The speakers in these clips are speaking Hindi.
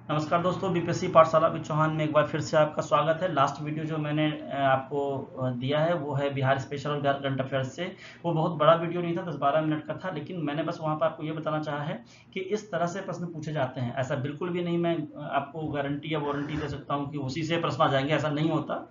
नमस्कार दोस्तों, बीपीएससी पाठशाला विद चौहान में एक बार फिर से आपका स्वागत है। लास्ट वीडियो जो मैंने आपको दिया है वो है बिहार स्पेशल और बिहार करंट अफेयर्स से। वो बहुत बड़ा वीडियो नहीं था, 10-12 मिनट का था, लेकिन मैंने बस वहाँ पर आपको ये बताना चाहा है कि इस तरह से प्रश्न पूछे जाते हैं। ऐसा बिल्कुल भी नहीं मैं आपको गारंटी या वारंटी दे सकता हूँ कि उसी से प्रश्न आ जाएंगे, ऐसा नहीं होता।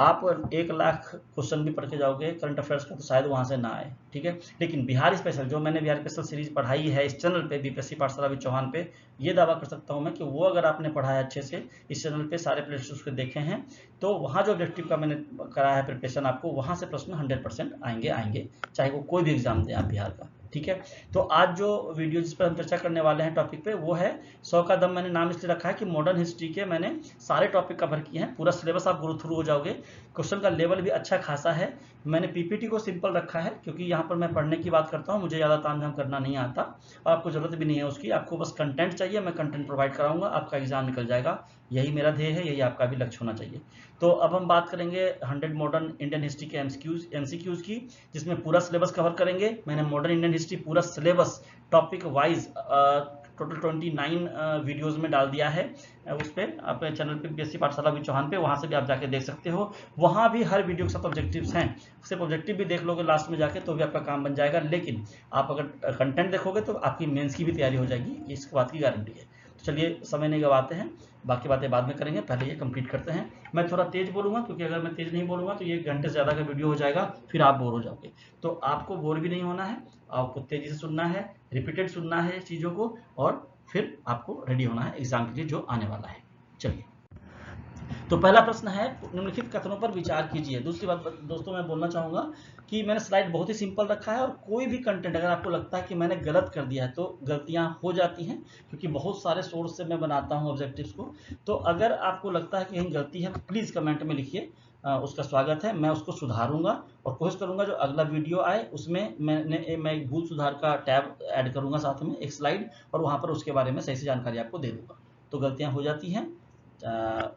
आप 1 लाख क्वेश्चन भी पढ़ के जाओगे करंट अफेयर्स का तो शायद वहां से ना आए, ठीक है। लेकिन बिहार स्पेशल जो मैंने बिहार स्पेशल सीरीज पढ़ाई है इस चैनल पे, बीपीएससी पाठशाला विद चौहान पे, ये दावा कर सकता हूं मैं कि वो अगर आपने पढ़ा है अच्छे से, इस चैनल पे सारे प्लेलिस्ट उसके देखे हैं, तो वहां जो ऑब्जेक्टिव का मैंने कराया है प्रिपरेशन, आपको वहां से प्रश्न 100% आएंगे, चाहे वो कोई भी एग्जाम दे आप बिहार का, ठीक है। तो आज जो वीडियो जिस पर हम चर्चा करने वाले हैं टॉपिक पे, वो है 100 का दम। मैंने नाम इसलिए रखा है कि मॉडर्न हिस्ट्री के मैंने सारे टॉपिक कवर किए हैं, पूरा सिलेबस आप गो थ्रू हो जाओगे। क्वेश्चन का लेवल भी अच्छा खासा है। मैंने पीपीटी को सिंपल रखा है क्योंकि यहाँ पर मैं पढ़ने की बात करता हूँ, मुझे ज़्यादा तामझाम करना नहीं आता और आपको ज़रूरत भी नहीं है उसकी। आपको बस कंटेंट चाहिए, मैं कंटेंट प्रोवाइड कराऊंगा, आपका एग्जाम निकल जाएगा। यही मेरा ध्येय है, यही आपका भी लक्ष्य होना चाहिए। तो अब हम बात करेंगे 100 मॉडर्न इंडियन हिस्ट्री के एमसीक्यूज की, जिसमें पूरा सिलेबस कवर करेंगे। मैंने मॉडर्न इंडियन हिस्ट्री पूरा syllabus topic wise total 29 videos में डाल दिया है। उस पर अपने चैनल पे बीपीएससी पाठशाला विद चौहान पे, वहां से भी आप जाके देख सकते हो। वहां भी हर वीडियो के साथ ऑब्जेक्टिव्स हैं, सिर्फ ऑब्जेक्टिव भी देख लोगे लास्ट में जाके तो भी आपका काम बन जाएगा। लेकिन आप अगर कंटेंट देखोगे तो आपकी मेंस की भी तैयारी हो जाएगी, इस बात की गारंटी है। तो चलिए समय नहीं गवाते हैं, बाकी बातें बाद में करेंगे, पहले ये कंप्लीट करते हैं। मैं थोड़ा तेज बोलूंगा क्योंकि अगर मैं तेज नहीं बोलूंगा तो ये घंटे से ज़्यादा का वीडियो हो जाएगा, फिर आप बोर हो जाओगे। तो आपको बोर भी नहीं होना है, आपको तेजी से सुनना है, रिपीटेड सुनना है चीज़ों को, और फिर आपको रेडी होना है एग्जाम के लिए जो आने वाला है। चलिए, तो पहला प्रश्न है, निम्नलिखित कथनों पर विचार कीजिए। दूसरी बात दोस्तों मैं बोलना चाहूंगा कि मैंने स्लाइड बहुत ही सिंपल रखा है, और कोई भी कंटेंट अगर आपको लगता है कि मैंने गलत कर दिया है, तो गलतियां हो जाती हैं क्योंकि बहुत सारे सोर्स से मैं बनाता हूं ऑब्जेक्टिव्स को। तो अगर आपको लगता है कि कहीं गलती है तो प्लीज कमेंट में लिखिए, उसका स्वागत है, मैं उसको सुधारूंगा और कोशिश करूंगा जो अगला वीडियो आए उसमें मैं एक भूल सुधार का टैब ऐड करूंगा साथ में एक स्लाइड, और वहां पर उसके बारे में सही से जानकारी आपको दे दूंगा। तो गलतियां हो जाती हैं,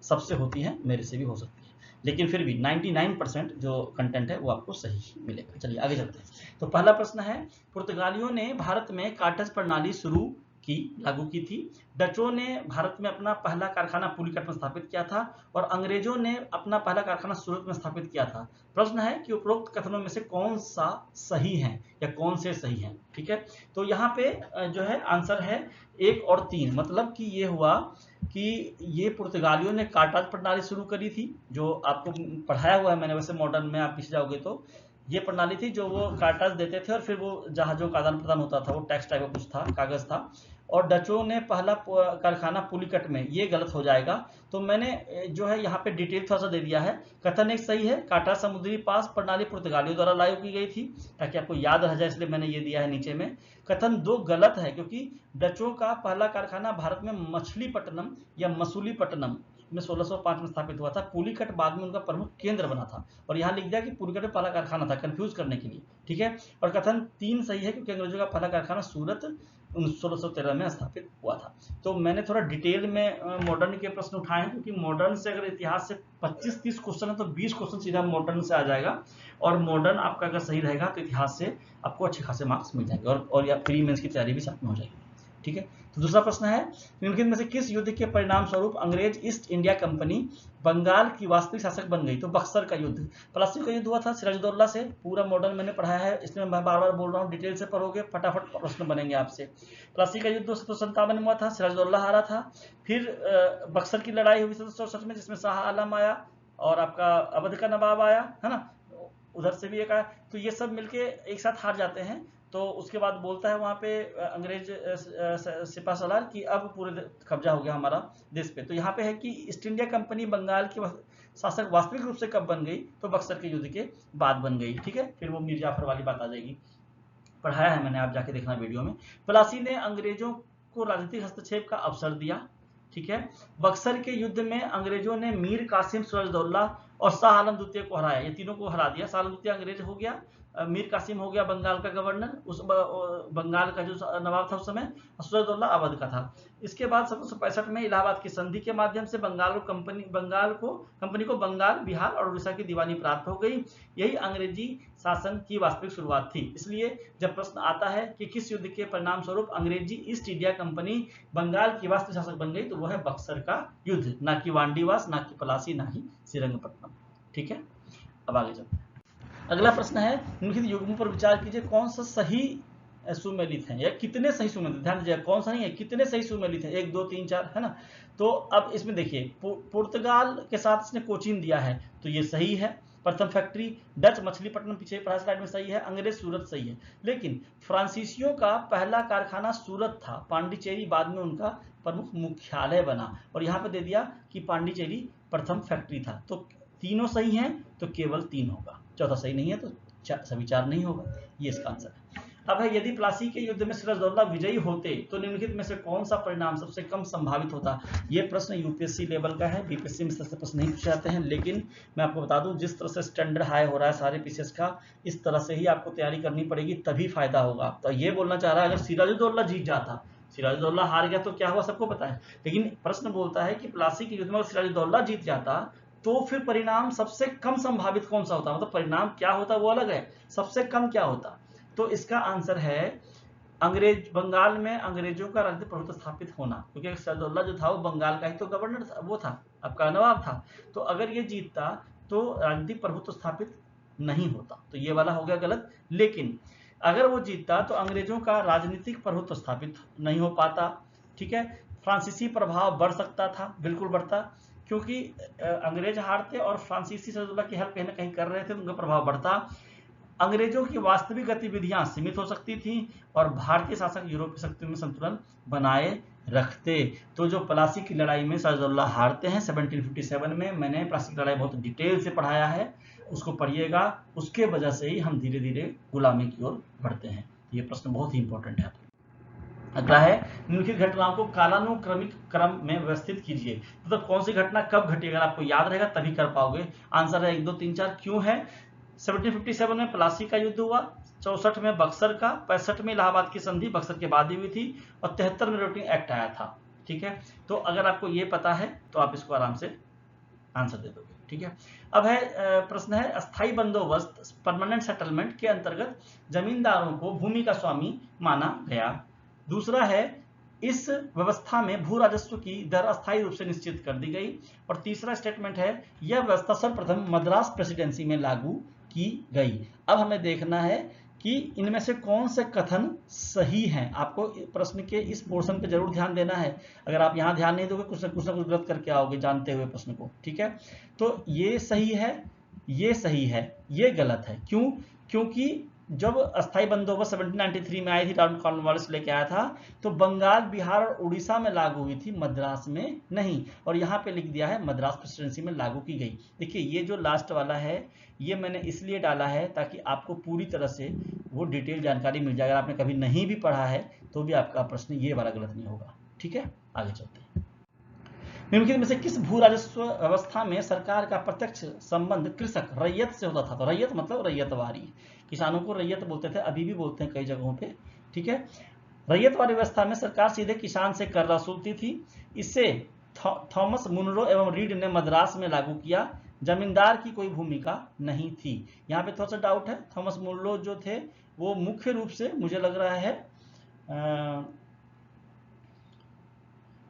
सबसे होती है, मेरे से भी हो सकती है, लेकिन फिर भी 99% जो कंटेंट है वो आपको सही मिलेगा। चलिए आगे चलते हैं। तो पहला प्रश्न है, पुर्तगालियों ने भारत में काटज प्रणाली शुरू की, लागू की थी। डचों ने भारत में अपना पहला कारखाना पुलिकट में स्थापित किया था, और अंग्रेजों ने अपना पहला कारखाना सूरत में स्थापित किया था। प्रश्न है कि उपरोक्त कथनों में से कौन सा सही है या कौन से सही हैं, ठीक है। तो यहाँ पे जो है आंसर है 1 और 3, मतलब कि ये हुआ कि ये पुर्तगालियों ने काटाज प्रणाली शुरू करी थी, जो आपको पढ़ाया हुआ है मैंने, वैसे मॉडर्न में आप पीछे जाओगे तो ये प्रणाली थी जो वो काटाज देते थे और फिर वो जहाजों का आदान प्रदान होता था, वो टैक्स टाइप का कुछ था, कागज था। और डचों ने पहला कारखाना पुलिकट में, ये गलत हो जाएगा। तो मैंने जो है यहाँ पे डिटेल थोड़ा सा दे दिया है। कथन एक सही है, काटा समुद्री पास प्रणाली पुर्तगालियों द्वारा लागू की गई थी, ताकि आपको याद रह जाए इसलिए मैंने ये दिया है नीचे में। कथन 2 गलत है, क्योंकि डचों का पहला कारखाना भारत में मछलीपट्टनम या मसूलीपट्टनम में 1605 में स्थापित हुआ था। पुलिकट बाद में उनका प्रमुख केंद्र बना था, और यहाँ लिख दिया कि पुलिकट में पहला कारखाना था, कंफ्यूज करने के लिए, ठीक है। और कथन 3 सही है, क्योंकि अंग्रेजों का पहला कारखाना सूरत 1613 में स्थापित हुआ था। तो मैंने थोड़ा डिटेल में मॉडर्न के प्रश्न उठाए हैं, क्योंकि मॉडर्न से अगर इतिहास से 25-30 क्वेश्चन है तो 20 क्वेश्चन सीधा मॉडर्न से आ जाएगा, और मॉडर्न आपका अगर सही रहेगा तो इतिहास से आपको अच्छे खासे मार्क्स मिल जाएंगे, और या प्री मेंस की तैयारी भी साथ में हो जाएगी, ठीक है। तो दूसरा प्रश्न है, निम्नलिखित में से किस युद्ध के परिणाम स्वरूप अंग्रेज ईस्ट इंडिया कंपनी बंगाल की वास्तविक शासक बन गई? तो बक्सर का युद्ध, प्लासी का युद्ध हुआ था सिराजुद्दौला से। पूरा मॉडर्न मैंने पढ़ाया है, इसलिए मैं बार बार बोल रहा हूँ, डिटेल से पढ़ोगे फटाफट प्रश्न बनेंगे आपसे। प्लासी का युद्ध 1757 में हुआ था, सिराजुद्दौला हारा था। फिर बक्सर की लड़ाई हुई 1767 में, जिसमें शाह आलम आया और आपका अवध का नवाब आया, है ना, उधर से भी एक आया। तो ये सब मिलके एक साथ हार जाते हैं। तो उसके बाद बोलता है वहां पे अंग्रेज सिपा सलार कि अब पूरे कब्जा हो गया हमारा देश पे। तो यहाँ पे है कि ईस्ट इंडिया कंपनी बंगाल की शासक वास्तविक रूप से कब बन गई? तो बक्सर के युद्ध के बाद बन गई, ठीक है। फिर वो मीर जाफर वाली बात आ जाएगी, पढ़ाया है मैंने, आप जाके देखना वीडियो में। प्लासी ने अंग्रेजों को राजनीतिक हस्तक्षेप का अवसर दिया, ठीक है। बक्सर के युद्ध में अंग्रेजों ने मीर कासिम सिराजुद्दौला और शाह आलम द्वितीय को हराया, ये तीनों को हरा दिया। शाह आलम द्वितीय अंग्रेज हो गया, मीर कासिम हो गया बंगाल का गवर्नर, उस बंगाल का जो नवाब था उस समय सूरजउद्दौला अवध का था। इसके बाद 1765 में इलाहाबाद की संधि के माध्यम से कंपनी को बंगाल, बिहार और उड़ीसा की दीवानी प्राप्त हो गई। यही अंग्रेजी शासन की वास्तविक शुरुआत थी। इसलिए जब प्रश्न आता है कि किस युद्ध के परिणाम स्वरूप अंग्रेजी ईस्ट इंडिया कंपनी बंगाल की वास्तविक शासक बन गई, तो वह है बक्सर का युद्ध, ना कि वांडीवास, ना कि पलासी, ना ही श्रीरंगपट्टनम। ठीक है, अब आगे चलते हैं। अगला प्रश्न है, निम्नलिखित युग्मों पर विचार कीजिए, कौन सा सही सुमेलित है, या कितने सही सुमेलित, ध्यान दीजिए कौन सा नहीं है, कितने सही सुमेलित है, 1 2 3 4, है ना। तो अब इसमें देखिए, पुर्तगाल के साथ इसने कोचीन दिया है, तो ये सही है। प्रथम फैक्ट्री डच मछलीपट्टनम, पीछे पढ़ा स्लाइड में सही है। अंग्रेज सूरत सही है, लेकिन फ्रांसीसियों का पहला कारखाना सूरत था, पांडिचेरी बाद में उनका प्रमुख मुख्यालय बना, और यहाँ पे दे दिया कि पांडिचेरी प्रथम फैक्ट्री था। तो तीनों सही हैं, तो केवल 3 होगा, चौथा सही नहीं है, तो सभी 4 नहीं होगा, ये इसका आंसर है। अब है, यदि प्लासी के युद्ध में सिराजदौल्ला विजयी होते तो निम्नलिखित में से कौन सा परिणाम सबसे कम संभावित होता। ये प्रश्न यूपीएससी लेवल का है, बीपीएससी में से प्रश्न नहीं पूछे जाते हैं, लेकिन मैं आपको बता दूं, जिस तरह से स्टैंडर्ड हाई हो रहा है सारे पीसीएस का, इस तरह से ही आपको तैयारी करनी पड़ेगी, तभी फायदा होगा। तो ये बोलना चाह रहा है, अगर सिराजदौल्ला जीत जाता, सिराजदौल्ला हार गया तो क्या हुआ सबको पता है, लेकिन प्रश्न बोलता है कि प्लासी के युद्ध में अगर सिराजदौल्ला जीत जाता तो फिर परिणाम सबसे कम संभावित कौन सा होता, मतलब परिणाम क्या होता वो अलग है, सबसे कम क्या होता। तो इसका आंसर है बंगाल में अंग्रेजों का राजनीतिक प्रभुत्व स्थापित होना, क्योंकि सिराजदौल्ला जो था वो बंगाल का ही तो गवर्नर था, वो था आपका नवाब था। तो अगर ये जीतता तो राजनीतिक प्रभुत्व स्थापित नहीं होता, तो ये वाला हो गया गलत। लेकिन अगर वो जीतता तो अंग्रेजों का राजनीतिक प्रभुत्व स्थापित नहीं हो पाता। ठीक है, फ्रांसीसी प्रभाव बढ़ सकता था, बिल्कुल बढ़ता, क्योंकि अंग्रेज हारते और फ्रांसीसी सिराजदौल्ला की हेल्प कहीं ना कहीं कर रहे थे, तो उनका प्रभाव बढ़ता। अंग्रेजों की वास्तविक गतिविधियां सीमित हो सकती थी और भारतीय शासक यूरोपीय शक्तियों में संतुलन बनाए रखते। तो जो प्लासी की लड़ाई में सिराजदौल्ला हारते हैं 1757 में, मैंने प्लासी की लड़ाई बहुत डिटेल से पढ़ाया है, उसको पढ़िएगा, उसके वजह से ही हम धीरे धीरे गुलामी की ओर बढ़ते हैं। ये प्रश्न बहुत ही इंपॉर्टेंट है। अगला है, निम्नलिखित घटनाओं को कालानुक्रमिक क्रम में व्यवस्थित कीजिए, मतलब कौन सी घटना कब घटी, अगर आपको याद रहेगा तभी कर पाओगे। आंसर है 1 2 3 4। क्यों है, 1757 में प्लासी का युद्ध हुआ, 64 में बक्सर का, 65 में इलाहाबाद की संधि बक्सर के बाद ही हुई थी, और 73 में रोटिंग एक्ट आया था। ठीक है, तो अगर आपको ये पता है तो आप इसको आराम से आंसर दे दोगे। ठीक है, अब है प्रश्न है, अस्थाई बंदोबस्त परमानेंट सेटलमेंट के अंतर्गत जमींदारों को भूमि का स्वामी माना गया। दूसरा है, इस व्यवस्था में भू राजस्व की दर अस्थायी रूप से निश्चित कर दी गई। और तीसरा स्टेटमेंट है, यह व्यवस्था सर्वप्रथम मद्रास प्रेसिडेंसी में लागू की गई। अब हमें देखना है कि इनमें से कौन से कथन सही हैं। आपको प्रश्न के इस पोर्शन पे जरूर ध्यान देना है, अगर आप यहाँ ध्यान नहीं दोगे कुछ ना कुछ गलत करके आओगे जानते हुए प्रश्न को। ठीक है, तो ये सही है, ये सही है, ये गलत है। क्यों, क्योंकि जब अस्थाई बंदोबस्त 1793 में आई थी, लॉर्ड कॉर्नवालिस लेके आया था, तो बंगाल, बिहार और उड़ीसा में लागू हुई थी, मद्रास में नहीं। और यहाँ पे लिख दिया है मद्रास प्रेसिडेंसी में लागू की गई। देखिए ये जो लास्ट वाला है, ये मैंने इसलिए डाला है ताकि आपको पूरी तरह से वो डिटेल जानकारी मिल जाए। अगर आपने कभी नहीं भी पढ़ा है तो भी आपका प्रश्न ये वाला गलत नहीं होगा। ठीक है, आगे चलते हैं। निम्नलिखित में से किस भू राजस्व व्यवस्था में सरकार का प्रत्यक्ष संबंध कृषक रैयत से होता था। तो रैयत मतलब रैयतवारी, किसानों को रैयत बोलते थे, अभी भी बोलते हैं कई जगहों पे। ठीक है, रैयतवारी व्यवस्था में सरकार सीधे किसान से कर वसूलती थी। इसे थॉमस मुनरो एवं रीड ने मद्रास में लागू किया। जमींदार की कोई भूमिका नहीं थी। यहाँ पे थोड़ा सा डाउट है, थॉमस मुनरो जो थे वो मुख्य रूप से मुझे लग रहा है,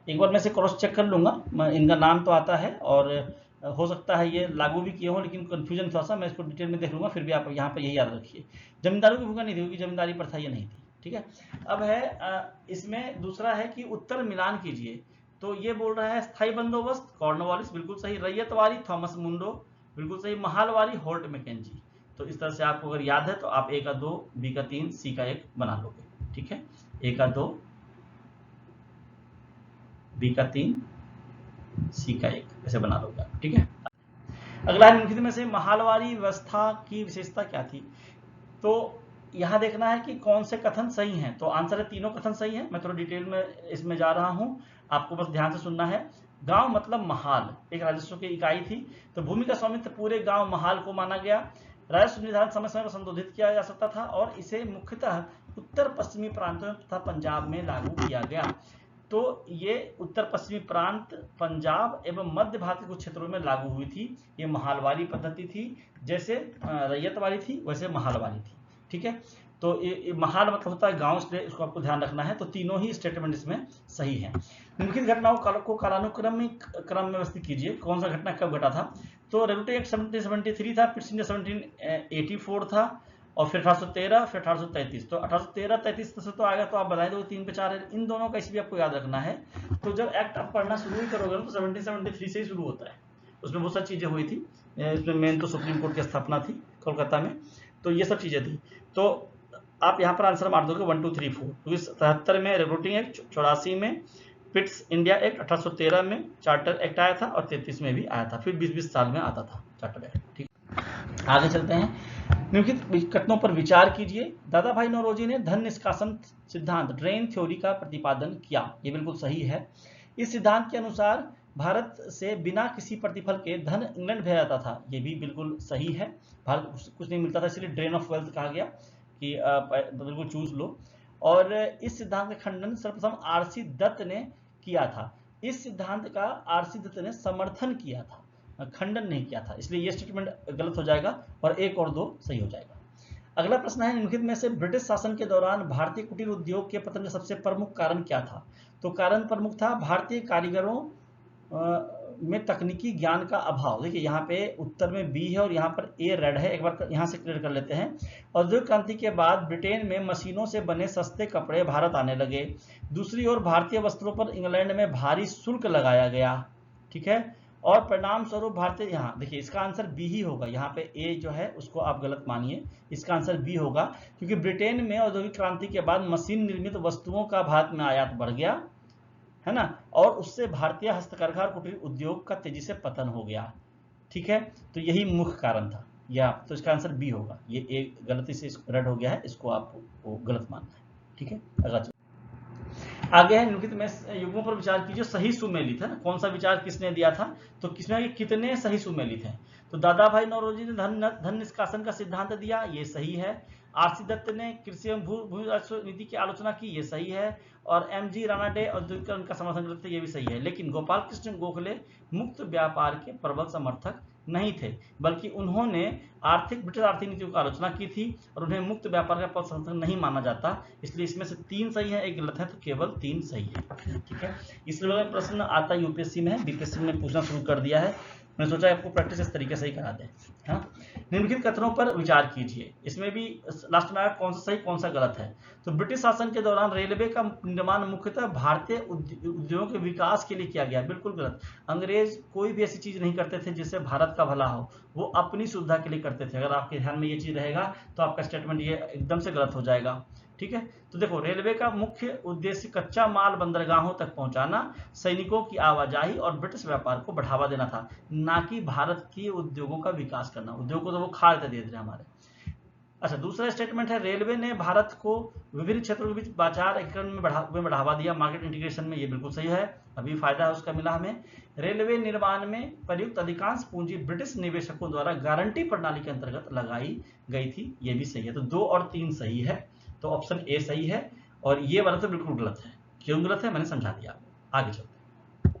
एक बार मैं से क्रॉस चेक कर लूंगा, इनका नाम तो आता है और हो सकता है ये लागू भी किए हो, लेकिन कंफ्यूजन थोड़ा सा, मैं इसको डिटेल में देख लूंगा, फिर भी आप यहाँ पे यही याद रखिए। जमींदारों की भूमिका नहीं थी, क्योंकि जमींदारी प्रथा ये नहीं थी। ठीक है, अब है इसमें दूसरा है कि उत्तर मिलान कीजिए। तो ये बोल रहा है स्थायी बंदोबस्त कॉर्नवालिस, बिल्कुल सही। रैयतवारी थॉमस मुंडो, बिल्कुल सही। Mahalwari Holt Mackenzie. तो इस तरह से आपको अगर याद है तो आप ए का 2, बी का 3, सी का 1 बना लोगे। ठीक है, ए का 2, बी का 3, सी का 1, ऐसे बना लोगे आप। ठीक है, अगला निम्नलिखित में से महालवारी व्यवस्था की विशेषता क्या थी। तो यहां देखना है कि कौन से कथन सही हैं। तो आंसर है तीनों कथन सही हैं। मैं थोड़ा डिटेल में इसमें जा रहा हूं, आपको बस ध्यान से सुनना है। गांव मतलब महाल एक राजस्व की इकाई थी, तो भूमि का स्वामित्व पूरे गांव महाल को माना गया। राजस्व निर्धारण समय समय पर संशोधित किया जा सकता था और इसे मुख्यतः उत्तर पश्चिमी प्रांतों तथा पंजाब में लागू किया गया। तो ये उत्तर पश्चिमी प्रांत, पंजाब एवं मध्य भारत के कुछ क्षेत्रों में लागू हुई थी। ये महालवारी पद्धति थी, जैसे रैयत वाली थी वैसे महालवारी थी। ठीक है, तो ये महाल मतलब होता है गांव, इसलिए इसको आपको ध्यान रखना है। तो तीनों ही स्टेटमेंट इसमें सही है। निम्नलिखित घटनाओं को कालानुक्रमिक क्रम में व्यवस्थित कीजिए। कौन सा घटना कब घटा था? तो रेगुलेटरी एक्ट 1773 था, पिट्स इंडिया 1784 था, और फिर 1813, फिर 1833। तो 1813-33 से तो आएगा, तो आप बधाई दो 3 पे 4 है। इन दोनों का इसलिए आपको याद रखना है। तो जब एक्ट आप पढ़ना शुरू ही करोगे तो 1773 से ही शुरू होता है। उसमें बहुत सारी चीजें हुई थी। इसमें मेन तो सुप्रीम कोर्ट की स्थापना थी कोलकाता में, तो ये सब चीजें थी। तो आप यहाँ पर आंसर मार दोगे 1 2 3 4। तो 73 में रेगुलेटिंग एक्ट, 84 में पिट्स इंडिया एक्ट, 1813 में चार्टर एक्ट आया था, और 33 में भी आया था। फिर 20-20 साल में आता था चार्टर एक्ट। ठीक, आगे चलते हैं। निम्नलिखित कथनों पर विचार कीजिए। दादा भाई नौरोजी ने धन निष्कासन सिद्धांत, ड्रेन थ्योरी का प्रतिपादन किया। ये बिल्कुल सही है। इस सिद्धांत के अनुसार भारत से बिना किसी प्रतिफल के धन इंग्लैंड भेजा जाता था। ये भी बिल्कुल सही है। भारत कुछ नहीं मिलता था, इसलिए ड्रेन ऑफ वेल्थ कहा गया कि बिल्कुल चूज लो। और इस सिद्धांत का खंडन सर्वप्रथम आरसी दत्त ने किया था। इस सिद्धांत का आरसी दत्त ने समर्थन किया था, खंडन नहीं किया था, इसलिए ये स्टेटमेंट गलत हो जाएगा और 1 और 2 सही हो जाएगा। अगला प्रश्न है, निम्नलिखित में से ब्रिटिश शासन के दौरान भारतीय कुटीर उद्योग के पतन का सबसे प्रमुख कारण क्या था? तो कारण प्रमुख था भारतीय कारीगरों में तकनीकी ज्ञान का अभाव। देखिए यहाँ पे उत्तर में बी है और यहाँ पर ए रेड है। एक बार यहाँ से क्लियर कर लेते हैं। औद्योगिक क्रांति के बाद ब्रिटेन में मशीनों से बने सस्ते कपड़े भारत आने लगे। दूसरी ओर भारतीय वस्त्रों पर इंग्लैंड में भारी शुल्क लगाया गया। ठीक है, और परिणाम स्वरूप भारतीय, यहाँ देखिए इसका आंसर बी ही होगा। यहाँ पे ए जो है उसको आप गलत मानिए, इसका आंसर बी होगा, क्योंकि ब्रिटेन में औद्योगिक क्रांति के बाद मशीन निर्मित वस्तुओं का भारत में आयात बढ़ गया है ना, और उससे भारतीय हस्तकरघा और कुटीर उद्योग का तेजी से पतन हो गया। ठीक है, तो यही मुख्य कारण था। या तो इसका आंसर बी होगा। ये एक गलती से रेड हो गया है, इसको आपको गलत मानना है। ठीक है, अगला आगे है। निम्नलिखित में युग्मों पर विचार कीजिए। सही सुमेलित है ना, कौन सा विचार किसने दिया था? तो किसमें कितने सही सुमेलित हैं? तो दादा भाई नौरोजी ने धन निष्कासन का सिद्धांत दिया, ये सही है। आरसी दत्त ने कृषि एवं भू राजस्व नीति की आलोचना की, ये सही है। और एमजी रानाडे औद्योगिकरण का समर्थन करते, ये भी सही है। लेकिन गोपाल कृष्ण गोखले मुक्त व्यापार के प्रबल समर्थक नहीं थे, बल्कि उन्होंने ब्रिटिश आर्थिक नीतियों की आलोचना की थी और उन्हें मुक्त व्यापार का प्रबल समर्थक नहीं माना जाता। इसलिए इसमें से 3 सही है, 1 गलत है, तो केवल 3 सही है। ठीक है, इसलिए प्रश्न आता यूपीएससी में है, बीपीएससी में पूछना शुरू कर दिया है। मैंने सोचा आपको प्रैक्टिस इस तरीके से ही करा दें। हाँ, निम्नलिखित कथनों पर विचार कीजिए। इसमें भी लास्ट में आया कौन सा सही कौन सा गलत है। तो ब्रिटिश शासन के दौरान रेलवे का निर्माण मुख्यतः भारतीय उद्योगों के विकास के लिए किया गया, बिल्कुल गलत। अंग्रेज कोई भी ऐसी चीज नहीं करते थे जिससे भारत का भला हो, वो अपनी सुविधा के लिए करते थे। अगर आपके ध्यान में ये चीज रहेगा तो आपका स्टेटमेंट ये एकदम से गलत हो जाएगा। ठीक है, तो देखो रेलवे का मुख्य उद्देश्य कच्चा माल बंदरगाहों तक पहुंचाना, सैनिकों की आवाजाही और ब्रिटिश व्यापार को बढ़ावा देना था, ना कि भारत के उद्योगों का विकास करना। उद्योग को तो वो खा लेते धीरे हमारे। अच्छा, दूसरा स्टेटमेंट है, रेलवे ने भारत को विभिन्न क्षेत्रों के बीच बाजार एकीकरण में बढ़ावा दिया, मार्केट इंटीग्रेशन में। ये बिल्कुल सही है, अभी फायदा है उसका मिला हमें। रेलवे निर्माण में प्रयुक्त अधिकांश पूंजी ब्रिटिश निवेशकों द्वारा गारंटी प्रणाली के अंतर्गत लगाई गई थी, ये भी सही है। तो 2 और 3 सही है, तो ऑप्शन ए सही है। और ये वाला तो बिल्कुल गलत है। क्यों गलत है मैंने समझा दिया। आगे चलते हैं।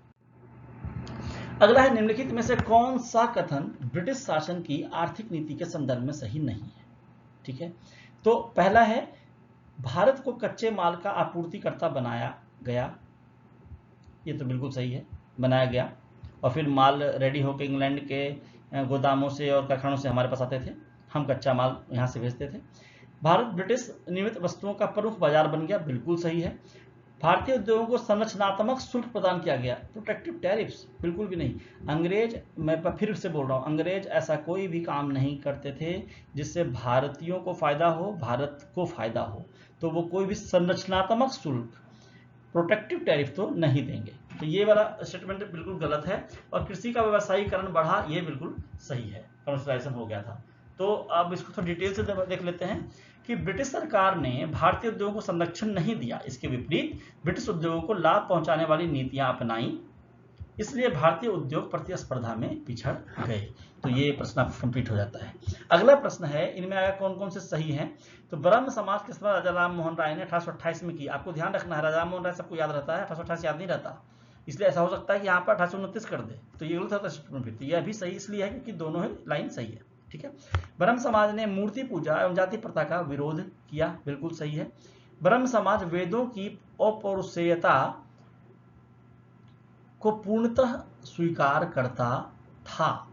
अगला है, निम्नलिखित में से कौन सा कथन ब्रिटिश शासन की आर्थिक नीति के संदर्भ में सही नहीं है? ठीक है, तो पहला है, भारत को कच्चे माल का आपूर्तिकर्ता बनाया गया। ये तो बिल्कुल सही है, बनाया गया, और फिर माल रेडी होकर इंग्लैंड के गोदामों से और कारखानों से हमारे पास आते थे, हम कच्चा माल यहाँ से भेजते थे। भारत ब्रिटिश निर्मित वस्तुओं का प्रमुख बाजार बन गया, बिल्कुल सही है। भारतीय उद्योगों को संरचनात्मक शुल्क प्रदान किया गया, प्रोटेक्टिव टैरिफ्स, बिल्कुल भी नहीं। अंग्रेज, मैं फिर से बोल रहा हूँ, अंग्रेज ऐसा कोई भी काम नहीं करते थे जिससे भारतीयों को फायदा हो, भारत को फायदा हो, तो वो कोई भी संरचनात्मक शुल्क, प्रोटेक्टिव टैरिफ तो नहीं देंगे। तो ये वाला स्टेटमेंट बिल्कुल गलत है। और कृषि का व्यवसायीकरण बढ़ा, ये बिल्कुल सही है, कमर्शियलाइजेशन हो गया था। तो अब इसको थोड़ा डिटेल से देख लेते हैं कि ब्रिटिश सरकार ने भारतीय उद्योगों को संरक्षण नहीं दिया, इसके विपरीत ब्रिटिश उद्योगों को लाभ पहुंचाने वाली नीतियां अपनाई। इसलिए भारतीय उद्योग प्रतिस्पर्धा में पिछड़ गए। तो ये प्रश्न आपका कंप्लीट हो जाता है। अगला प्रश्न है, इनमें आगे कौन कौन से सही हैं। तो ब्रह्म समाज की स्थापना राजा राम मोहन राय ने 1828 में की। आपको ध्यान रखना है, राजा राम मोहन राय सबको याद रहता है, 1828 याद नहीं रहता, इसलिए ऐसा हो सकता है कि यहाँ पर 1829 कर दे, तो ये गलत होता है। तो यह भी सही इसलिए है क्योंकि दोनों ही लाइन सही है। ठीक है। ब्रह्म समाज ने मूर्ति पूजा एवं जाति प्रथा का विरोध किया, बिल्कुल सही है। ब्रह्म समाज वेदों की अपौरुषेयता को पूर्णतः स्वीकार करता था,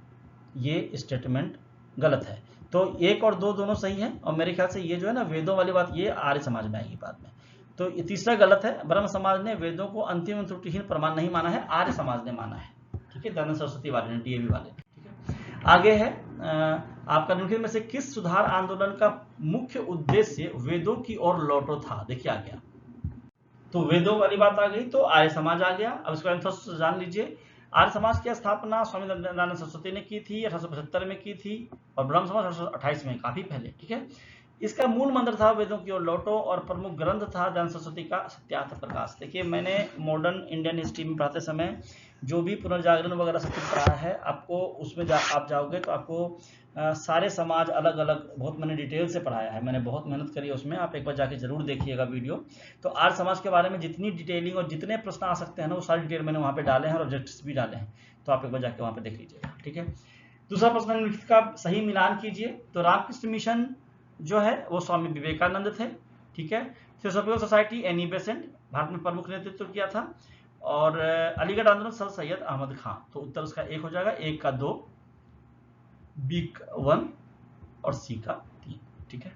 ये स्टेटमेंट गलत है। तो 1 और 2 दोनों सही हैं, और मेरे ख्याल से ये जो है ना वेदों वाली बात, ये आर्य समाज में आएगी बाद में। तो ये तीसरा गलत है, ब्रह्म समाज ने वेदों को अंतिम एवं त्रुटिहीन प्रमाण नहीं माना है, आर्य समाज ने माना है। ठीक है, दयानंद सरस्वती वाले ने, डीएवी वाले ने। ठीक है, आगे है आपका निम्नलिखित में से किस सुधार आंदोलन का मुख्य उद्देश्य वेदों की ओर लौटो था। देखिए आ गया, तो वेदों वाली बात आ गई, तो आर्य समाज आ गया। अब इसके बारे में जान लीजिए। आर्य समाज की स्थापना स्वामी दयानंद सरस्वती ने की थी, 1875 में की थी, और ब्रह्म समाज 1828 में, काफी पहले। ठीक है, इसका मूल मंत्र था वेदों की ओर लौटो, और प्रमुख ग्रंथ था दयानंद सरस्वती का सत्यार्थ प्रकाश। देखिए मैंने मॉडर्न इंडियन हिस्ट्री में पढ़ाते समय जो भी पुनर्जागरण वगैरह सब कुछ पढ़ा है, आपको उसमें आप जाओगे तो आपको सारे समाज अलग अलग बहुत मैंने डिटेल से पढ़ाया है, मैंने बहुत मेहनत करी है उसमें, आप एक बार जाके जरूर देखिएगा वीडियो। तो आर्य समाज के बारे में जितनी डिटेलिंग और जितने प्रश्न आ सकते हैं ना, वो सारी डिटेल मैंने वहाँ पे डाले हैं, और ऑब्जेक्ट्स भी डाले हैं, तो आप एक बार जाके वहाँ पे देख लीजिएगा। ठीक है, दूसरा प्रश्न निम्नलिखित का सही मिलान कीजिए। तो रामकृष्ण मिशन जो है वो स्वामी विवेकानंद थे। ठीक है, theosophical society Annie Besant, Bharat में प्रमुख नेतृत्व किया था, और अलीगढ़ आंदोलन सर सैयद अहमद खान। तो उत्तर उसका 1 हो जाएगा, 1 का 2, बी का 1 और सी का 3। ठीक है,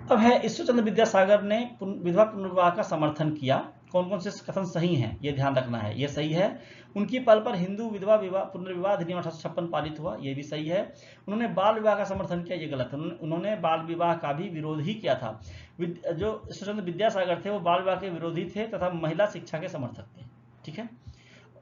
अब है ईश्वरचंद्र विद्यासागर ने विधवा पुनर्विवाह का समर्थन किया। कौन कौन से कथन सही हैं, ये ध्यान रखना है। ये सही है, उनकी पहल पर हिंदू विधवा पुनर्विवाह अधिनियम 1856 पारित हुआ, ये भी सही है। उन्होंने बाल विवाह का समर्थन किया, ये गलत है, उन्होंने बाल विवाह का भी विरोध ही किया था। जो ईश्वरचंद्र विद्यासागर थे वो बाल विवाह के विरोधी थे तथा महिला शिक्षा के समर्थक थे। ठीक है,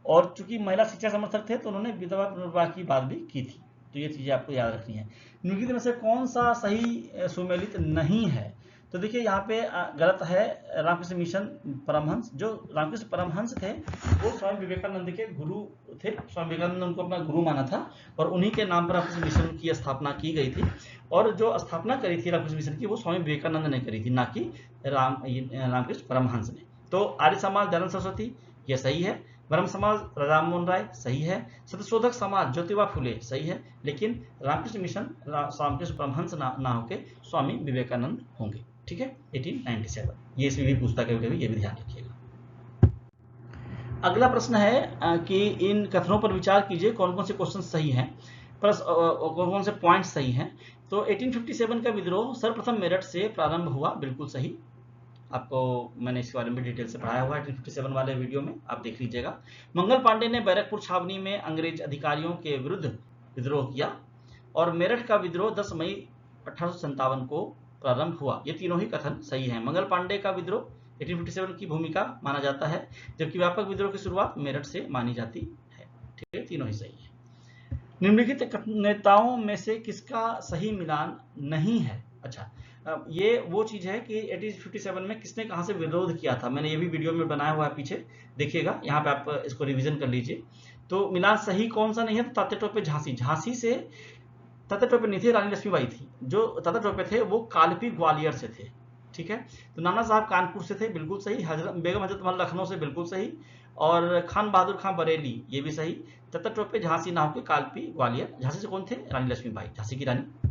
और चूंकि महिला शिक्षा समर्थक थे तो उन्होंने विधवा पुनर्विवाह की बात भी की थी। तो ये चीजें आपको याद रखनी है। निम्नलिखित में से कौन सा सही सुमेलित नहीं है। तो देखिए यहाँ पे गलत है, रामकृष्ण मिशन परमहंस। जो रामकृष्ण परमहंस थे वो स्वामी विवेकानंद के गुरु थे, स्वामी विवेकानंद ने उनको अपना गुरु माना था, और उन्हीं के नाम पर रामकृष्ण मिशन की स्थापना की गई थी। और जो स्थापना करी थी रामकृष्ण मिशन की, वो स्वामी विवेकानंद ने करी थी, ना कि रामकृष्ण परमहंस ने। तो आर्य समाज दयानंद सरस्वती, ये सही है। ब्रह्म समाज राम मोहन राय, सही है। सत्यशोधक समाज ज्योतिबा फुले, सही है। लेकिन रामकृष्ण मिशन रामकृष्ण परमहंस ना होके स्वामी विवेकानंद होंगे। ठीक है, 1897, ये इसमें भी पूछता कभी कभी, ये भी ध्यान रखिएगा। अगला प्रश्न है कि इन कथनों पर विचार कीजिए, कौन कौन से क्वेश्चन सही हैं, कौन कौन से पॉइंट सही हैं। तो 1857 का विद्रोह सर्वप्रथम मेरठ से प्रारंभ हुआ, बिल्कुल सही। आपको मैंने इसके बारे में डिटेल से पढ़ाया हुआ है 1857 वाले वीडियो में, आप देख लीजिएगा। मंगल पांडे ने बैरकपुर छावनी में अंग्रेज अधिकारियों के विरुद्ध विद्रोह किया, और मेरठ का विद्रोह 10 मई 1857 को प्रारंभ हुआ। ये तीनों ही कथन सही हैं। मंगल पांडे का विद्रोह 1857 की भूमिका माना जाता है, जबकि व्यापक विद्रोह की शुरुआत मेरठ से मानी जाती है। ठीक है, तीनों ही सही है। निम्नलिखित नेताओं में से किसका सही मिलान नहीं है। अच्छा, ये वो चीज है कि 1857 में किसने कहां से विरोध किया था, मैंने ये भी वीडियो में बनाया हुआ है, पीछे देखिएगा, यहाँ पे आप इसको रिवीजन कर लीजिए। तो मिलान सही कौन सा नहीं है, तो तात्या टोपे झांसी, झांसी से तात्या टोपे नहीं थे, रानी लक्ष्मीबाई थी। जो तात्या टोपे थे वो कालपी ग्वालियर से थे। ठीक है, तो नाना साहब कानपुर से थे, बिल्कुल सही। बेगम हजरत महल लखनऊ से, बिल्कुल सही। और खान बहादुर खां बरेली, ये भी सही। तात्या टोपे झांसी ना होकर कालपी ग्वालियर। झांसी से कौन थे, रानी लक्ष्मीबाई, झांसी की रानी।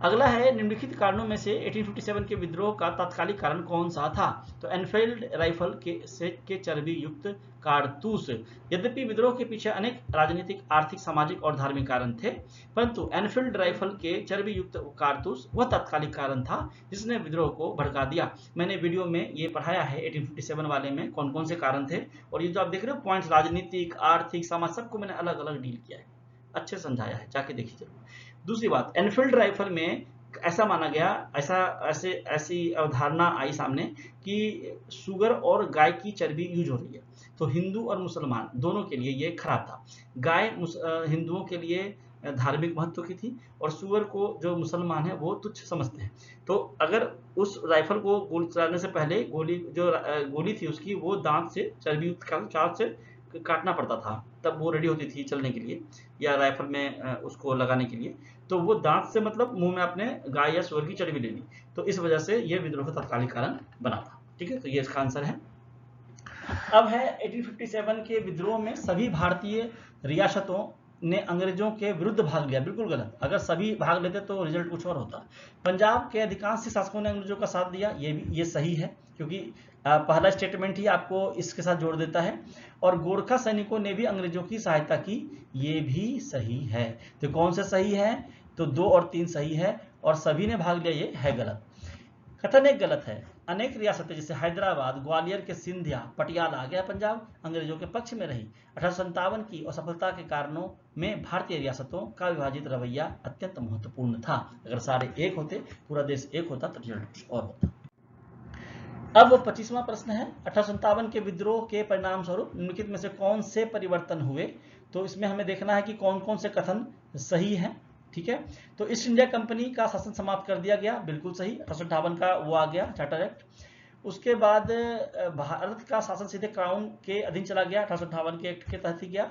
अगला है निम्नलिखित कारणों में से 1857 के विद्रोह का तात्कालिक कारण कौन सा था। तो एनफील्ड राइफल के चर्बी युक्त कारतूस। यद्यपि विद्रोह के पीछे अनेक राजनीतिक, आर्थिक, सामाजिक और धार्मिक कारण थे, परंतु एनफील्ड राइफल के चर्बी युक्त कारतूस वह तात्कालिक कारण था जिसने विद्रोह को भड़का दिया। मैंने वीडियो में ये पढ़ाया है 1857 वाले में कौन कौन से कारण थे, और ये जो आप देख रहे हो पॉइंट्स, राजनीतिक, आर्थिक, सामाजिक, सबको मैंने अलग अलग डील किया है, अच्छे समझाया है, जाके देखिए जरूर। दूसरी बात, एनफील्ड राइफल में ऐसा माना गया, ऐसी अवधारणा आई सामने कि सुगर और गाय की चर्बी यूज हो रही है, तो हिंदू और मुसलमान दोनों के लिए ये खराब था। गाय हिंदुओं के लिए धार्मिक महत्व की थी और सुअर को जो मुसलमान है वो तुच्छ समझते हैं। तो अगर उस राइफल को गोली चलाने से पहले गोली थी उसकी वो दांत से चर्बी चाक से काटना पड़ता था, तब वो रेडी होती थी चलने के लिए या राइफल में उसको लगाने के लिए। तो वो दांत से मतलब मुंह में अपने गाय या सुअर की चर्बी लेनी, तो इस वजह से ये विद्रोह का तत्कालिक कारण बना था। ठीक है, तो ये इसका आंसर है। अब है 1857 के विद्रोह में सभी भारतीय रियासतों ने अंग्रेजों के विरुद्ध भाग लिया। बिल्कुल गलत, अगर सभी भाग लेते तो रिजल्ट कुछ और होता। पंजाब के अधिकांश शासकों ने अंग्रेजों का साथ दिया, ये सही है, क्योंकि पहला स्टेटमेंट ही आपको इसके साथ जोड़ देता है। और गोरखा सैनिकों ने भी अंग्रेजों की सहायता की, ये भी सही है। तो कौन से सही है? तो 2 और 3 सही है, और सभी ने भाग लिया ये है गलत। कथन एक गलत है। अनेक रियासतें जैसे हैदराबाद, ग्वालियर के सिंधिया, पटियाला गया पंजाब अंग्रेजों के पक्ष में रही। 1857 की असफलता के कारणों में भारतीय रियासतों का विभाजित रवैया अत्यंत महत्वपूर्ण था। अगर सारे एक होते, पूरा देश एक होता तो रिजल्ट और होता। अब 25वां प्रश्न है, 1857 के विद्रोह के परिणाम स्वरूप निम्नलिखित में से कौन से परिवर्तन हुए? तो इसमें हमें देखना है कि कौन कौन से कथन सही है। ठीक है, तो ईस्ट इंडिया कंपनी का शासन समाप्त कर दिया गया, बिल्कुल सही। 1858 का वो आ गया चार्टर एक्ट। उसके बाद भारत का शासन सीधे क्राउन के अधीन चला गया, 1858 के एक्ट के तहत ही गया।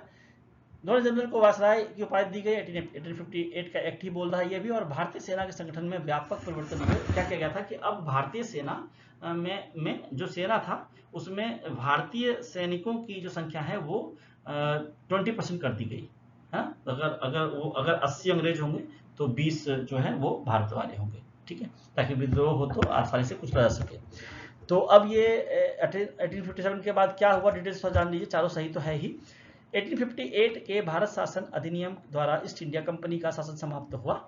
गवर्नर जनरल को वायसराय की उपाधि दी गई, 1858 का एक्ट ही बोल रहा है ये भी। और भारतीय सेना के संगठन में व्यापक परिवर्तन हुए। क्या किया गया था कि अब भारतीय सेना में जो सेना था उसमें भारतीय सैनिकों की जो संख्या है वो 20% कर दी गई। अगर 80 अंग्रेज होंगे तो 20 जो है वो भारत वाले होंगे। ठीक है, ताकि विद्रोह हो तो आसानी से कुछ रह सके। तो अब ये 1857 के बाद क्या हुआ डिटेल्स जान लीजिए, चारों सही तो है ही। 1858 के भारत शासन अधिनियम द्वारा ईस्ट इंडिया कंपनी का शासन समाप्त हुआ,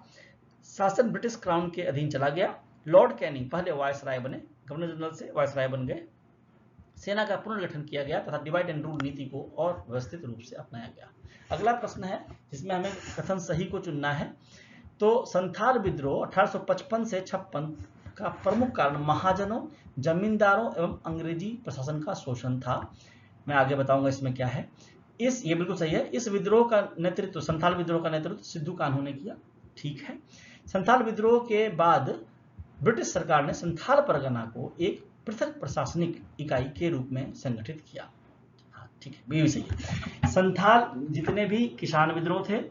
शासन ब्रिटिश क्राउन के अधीन चला गया। लॉर्ड कैनिंग पहले वायसराय बने, गवर्नर जनरल से वायसराय बन गए। सेना का पुनर्गठन किया गया तथा डिवाइड एंड रूल नीति को और व्यवस्थित रूप से अपनाया गया। अगला प्रश्न है जिसमें हमें कथन सही को चुनना है। तो संथाल विद्रोह 1855 से 56 का प्रमुख कारण महाजनों, जमींदारों एवं अंग्रेजी प्रशासन का शोषण था। मैं आगे बताऊंगा इसमें क्या है। ये बिल्कुल सही है। इस विद्रोह का नेतृत्व, संथाल विद्रोह का नेतृत्व सिद्धू कान्हू ने किया। ठीक है, संथाल विद्रोह के बाद ब्रिटिश सरकार ने संथाल परगना को एक पृथक प्रशासनिक इकाई के रूप में संगठित किया। ठीक है, ये भी सही है। संथाल जितने भी किसान विद्रोह थे,